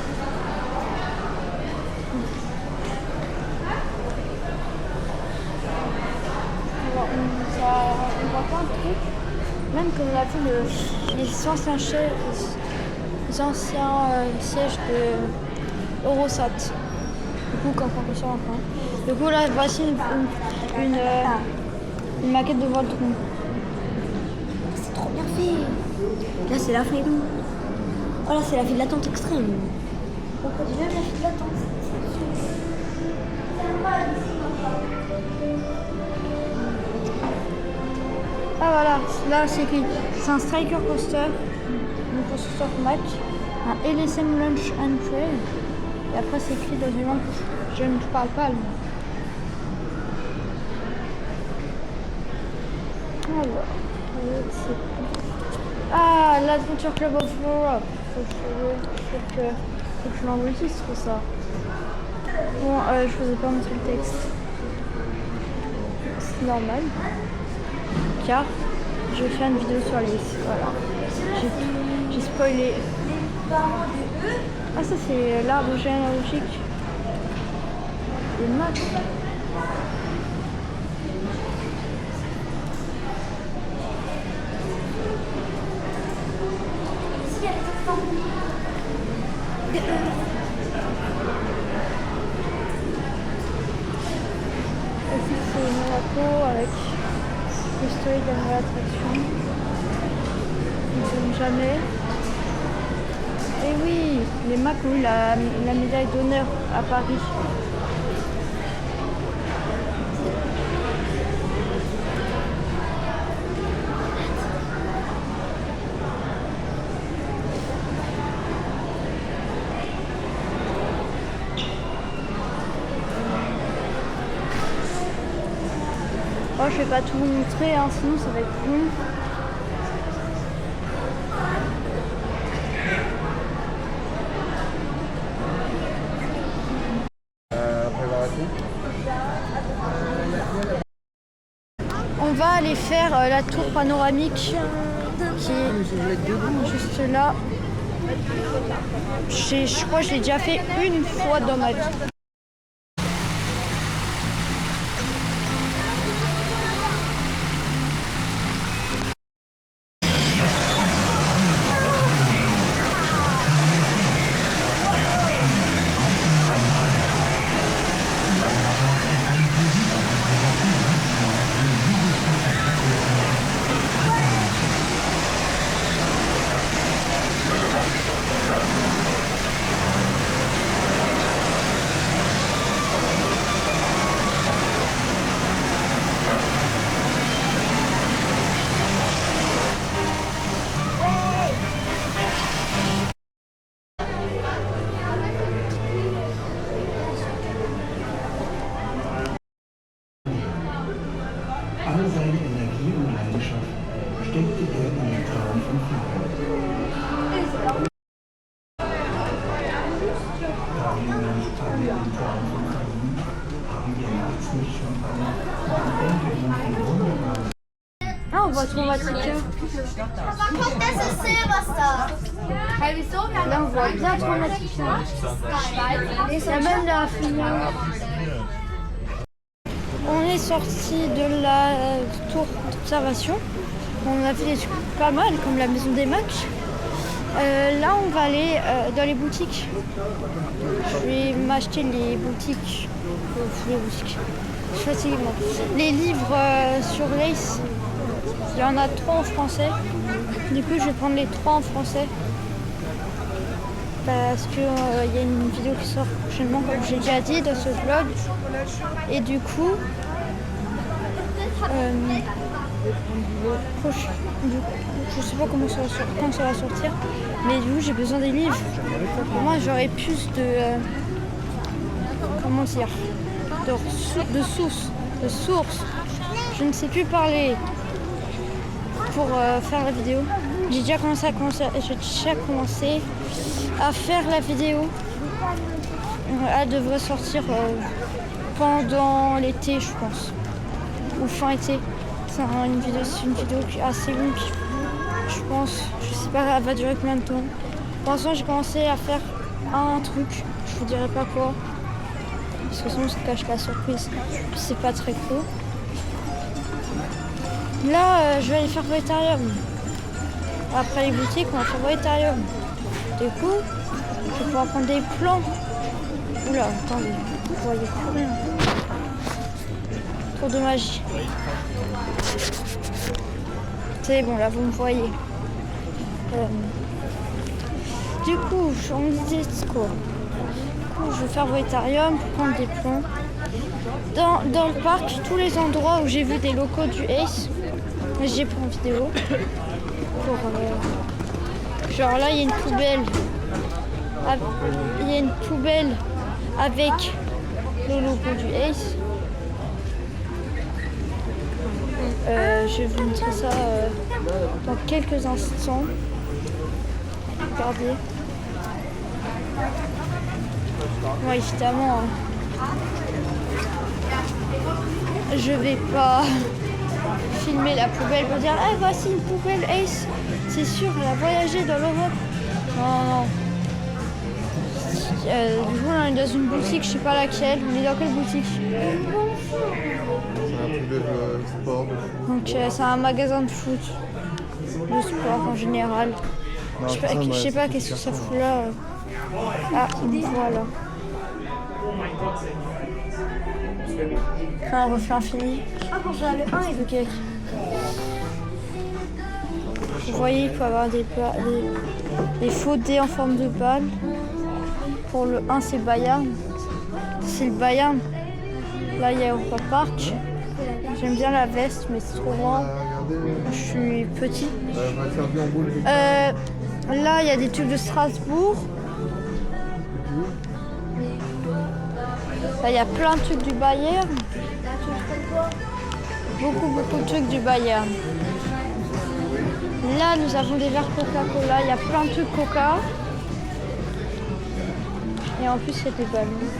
On voit plein de trucs. Même comme on a vu les anciens sièges de Eurosat. Du coup, quand on sur enfin. Du coup, là, voici une maquette de Voltron. C'est trop bien fait. Là, c'est la fin et tout. Oh là, c'est la file d'attente extrême. Donc, on dit même la file d'attente. Ah voilà, là c'est écrit. C'est un Striker Coaster, un constructeur Mac, un LSM Lunch and Trail. Et après c'est écrit dans une langue que je ne parle pas allemand. Alors, l'Adventure Club of Europe. Faut que je l'enregistre ça. Bon, je vous ai pas montré le texte. C'est normal. Car je vais faire une vidéo sur les... Voilà. J'ai spoilé. Ah ça c'est l'arbre généalogique des maths. Ici c'est Monaco avec l'historique de l'attraction. Ils ne sont jamais. Et oui, les Macs ont eu la médaille d'honneur à Paris. Oh, je vais pas tout vous montrer, hein, sinon ça va être long. On va aller faire la tour panoramique qui est juste là. Je crois que je l'ai déjà fait une fois dans ma vie. All seine Energie und Leidenschaft steckte er in den Traum von Freiheit. Da wir nämlich alle den Traum von Freiheit haben wir nachts nicht schon alle Gedenken von wunderbaren. Ah, on voit trop Matrika. Par contre, das ist Silverstar. Là, on voit bien trop Matrika. Il y a même la finale. On est sorti de la tour d'observation. On a fait des trucs pas mal, comme la maison des Macs. Là, on va aller dans les boutiques. Je vais m'acheter les boutiques. Je suis fatiguée, moi. Les livres sur l'Ace. Il y en a 3 en français. Du coup, je vais prendre les 3 en français. Parce qu'il y a une vidéo qui sort prochainement, comme j'ai déjà dit dans ce vlog. Et du coup, je sais pas quand ça va sortir, mais du coup j'ai besoin des livres. Pour moi j'aurais plus de comment dire, de sources. Je ne sais plus parler pour faire la vidéo. J'ai déjà commencé à faire la vidéo. Elle devrait sortir pendant l'été, je pense, ou fin été. C'est une vidéo assez longue, je pense. Je sais pas, elle va durer combien de temps. Pour l'instant, j'ai commencé à faire un truc. Je vous dirai pas quoi, parce que sinon ça cache la surprise. C'est pas très cool. Là, je vais aller faire Voitarium. Après les boutiques, on va faire Voitarium. Du coup, je vais pouvoir prendre des plans. Oula, attendez, vous voyez plus rien. Tour de magie. C'est bon, là, vous me voyez. Du coup, on me disait quoi? Du coup, je vais faire Voitarium, prendre des plans. Dans le parc, tous les endroits où j'ai vu des locaux du Ace, j'ai pris en vidéo. Genre là, il y a une poubelle. Il y a une poubelle avec le logo du Ace. Je vais vous montrer ça dans quelques instants. Regardez. Moi, évidemment, je vais pas filmer la poubelle pour dire hey, voici une poubelle Ace. C'est sûr, elle a voyagé dans l'Europe. Non. Du coup, on est dans une boutique, je sais pas laquelle. On est dans quelle boutique? C'est un truc de sport. Donc, c'est un magasin de foot. De sport en général. Non, je sais pas qu'est-ce que ça fout là. Ah, voilà. Un reflet infini. Ah, quand j'ai le 1 et ok. Vous voyez, il peut y avoir des faux dés en forme de balle. Pour le 1, c'est Bayern. C'est le Bayern. Là, il y a Europa Park. J'aime bien la veste, mais c'est trop grand. Je suis petit. Là, il y a des trucs de Strasbourg. Là, il y a plein de trucs du Bayern. Beaucoup de trucs du Bayern. Là, nous avons des verres Coca-Cola. Il y a plein de trucs Coca. Et en plus, il y a des ballons.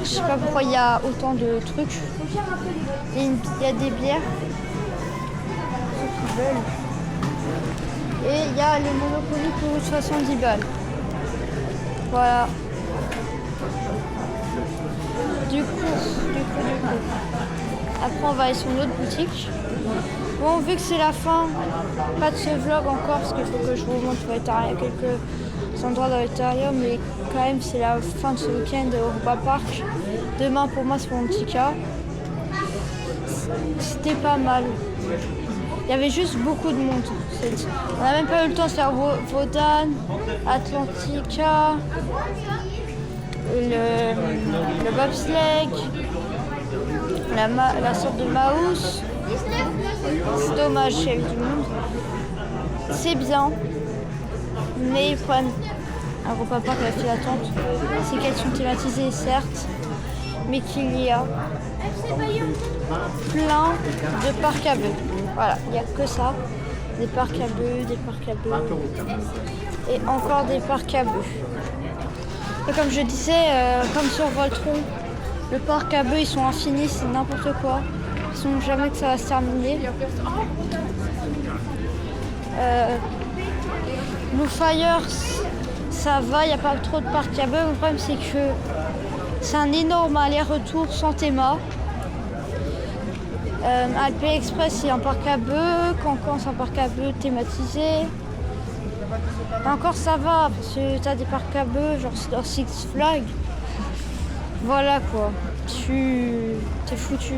Je sais pas pourquoi il y a autant de trucs. Et il y a des bières. Et il y a le Monopoly pour 70 balles. Voilà. Du coup. Après, on va aller sur une autre boutique. Bon, vu que c'est la fin, pas de ce vlog encore, parce qu'il faut que je vous montre Valtaria, quelques endroits dans Valtaria, mais quand même, c'est la fin de ce week-end au Europa Park. Demain, pour moi, c'est mon petit cas. C'était pas mal. Il y avait juste beaucoup de monde. On n'a même pas eu le temps de faire Wodan, Atlantica, le bobsleigh, la sorte de mouse. C'est dommage, il y a eu du monde. C'est bien, mais le problème à Europa Park, la file d'attente, c'est qu'elles sont thématisées, certes, mais qu'il y a plein de parcs à bœufs. Voilà, il n'y a que ça. Des parcs à bœufs, des parcs à bœufs, et encore des parcs à bœufs. Et comme je disais, comme sur Voltron, le parc à bœufs, ils sont infinis, c'est n'importe quoi. Ils sont jamais que ça va se terminer. Blue Fire, ça va, il n'y a pas trop de parcs à bœufs. Le problème, c'est que c'est un énorme aller-retour sans théma. Alpe Express, c'est un parc à bœufs. Cancan, c'est un parc à bœufs thématisé. Et encore, ça va, parce que tu as des parcs à bœufs, genre dans Six Flags. Voilà quoi, t'es foutu.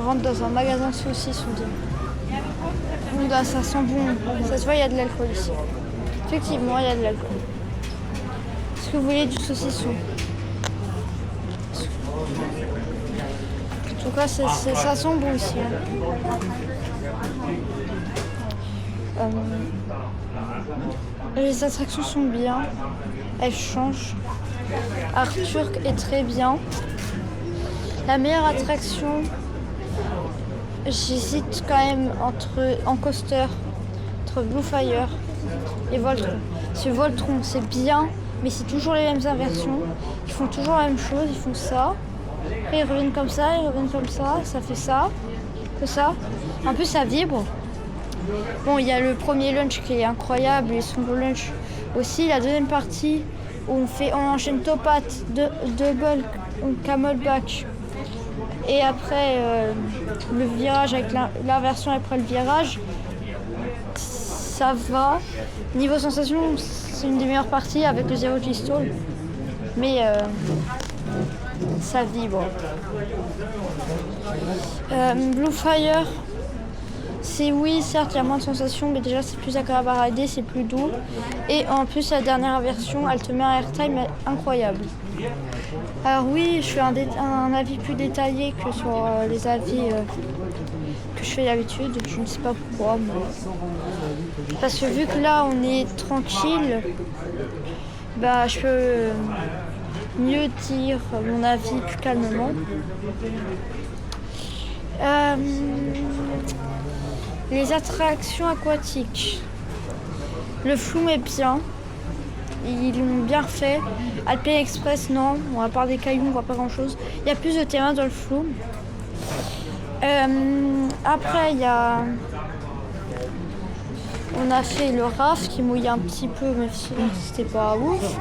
On rentre dans un magasin de saucisses, on dit. Là, ça sent bon. Ça se voit, il y a de l'alcool ici. Effectivement, il y a de l'alcool. Est-ce que vous voulez du saucisson? En tout cas, ça sent bon ici. Les attractions sont bien. Elles changent. Arthur est très bien. La meilleure attraction, j'hésite quand même en coaster, entre Blue Fire et Voltron. Ce Voltron, c'est bien, mais c'est toujours les mêmes inversions. Ils font toujours la même chose, ils font ça. Après, ils reviennent comme ça, ça fait ça, que ça. En plus, ça vibre. Bon, il y a le premier lunch qui est incroyable, et son lunch aussi. La deuxième partie, où on enchaîne Topat, double, camelback. Et après, le virage avec l'inversion après le virage, ça va. Niveau sensation, c'est une des meilleures parties avec le Zero G-Stall. Mais ça vibre. Blue Fire, c'est oui, certes, il y a moins de sensations, mais déjà c'est plus agréable à rider, c'est plus doux. Et en plus, la dernière version, elle te met un airtime incroyable. Alors oui, je fais un avis plus détaillé que sur les avis que je fais d'habitude. Je ne sais pas pourquoi, mais... parce que vu que là, on est tranquille, bah, je peux mieux dire mon avis plus calmement. Les attractions aquatiques. Le Flume est bien. Ils l'ont bien fait. Alpe Express, non. Bon, à part des cailloux, on voit pas grand chose. Il y a plus de terrain dans le Flume. Après, il y a... on a fait le raft qui mouillait un petit peu, mais c'était pas ouf.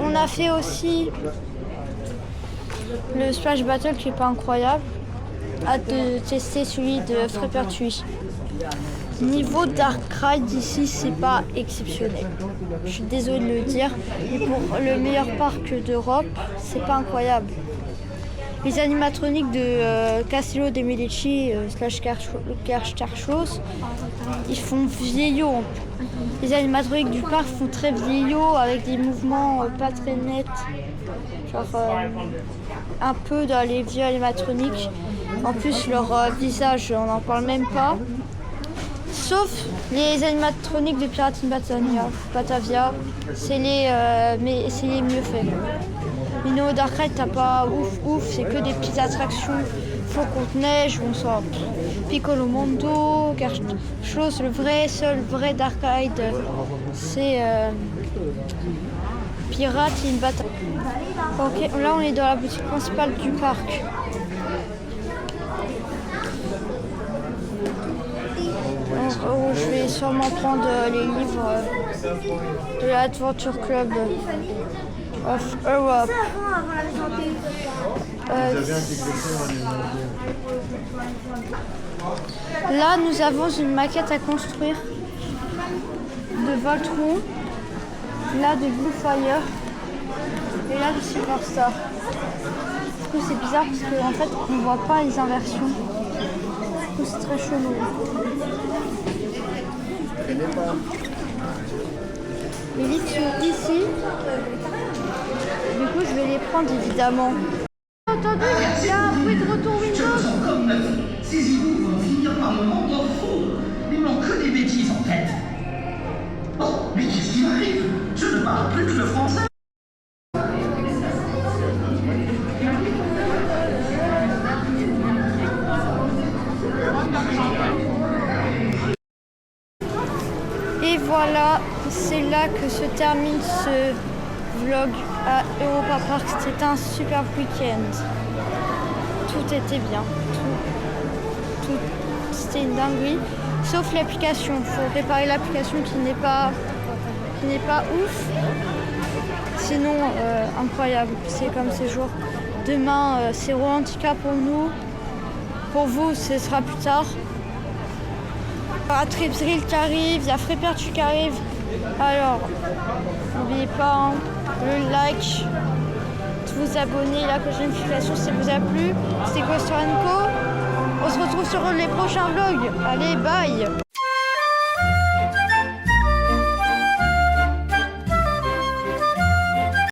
On a fait aussi le Splash Battle qui est pas incroyable. Hâte de tester celui de Frépertuis. Niveau Dark Ride ici, c'est pas exceptionnel. Je suis désolée de le dire. Et pour le meilleur parc d'Europe, c'est pas incroyable. Les animatroniques de Castello dei Medici / Kerstachos, ils font vieillot. Les animatroniques du parc font très vieillot avec des mouvements pas très nets. Genre un peu dans les vieux animatroniques. En plus, leur visage, on n'en parle même pas. Sauf les animatroniques de Pirates in Batavia, c'est les mieux faits. Mais no Dark Ride, t'as pas ouf, c'est que des petites attractions. Faux contre neige, on sort Piccolo Mondo, chose, le seul vrai Dark Ride, c'est Pirates in Batavia. Ok, là on est dans la boutique principale du parc. où je vais sûrement prendre les livres de l'Adventure Club of Europe. Là, nous avons une maquette à construire de Voltron, là de Blue Fire et là de Superstar. Du coup, c'est bizarre parce qu'en fait, on ne voit pas les inversions. Du coup, c'est très chelou. Les livres sont ici. Du coup, je vais les prendre évidemment. Entendu, il y a un bruit de retour Windows. Comme neuf. Ces hiboux vont finir par me rendre fou. Ils n'ont que des bêtises en tête. Oh, mais qu'est-ce qui m'arrive? Je ne parle plus que le français. Et voilà, c'est là que se termine ce vlog à Europa Park. C'était un super week-end. Tout était bien. C'était une dinguerie. Sauf l'application. Il faut réparer l'application qui n'est pas ouf. Sinon, incroyable. C'est comme ces jours. Demain, c'est Rolantica pour nous. Pour vous, ce sera plus tard. Il y a Tripsdrill qui arrive, il y a Frépertu qui arrive. Alors, n'oubliez pas le like, de vous abonner, la cloche de notification si ça vous a plu. C'était Ghost & Co. On se retrouve sur les prochains vlogs. Allez, bye!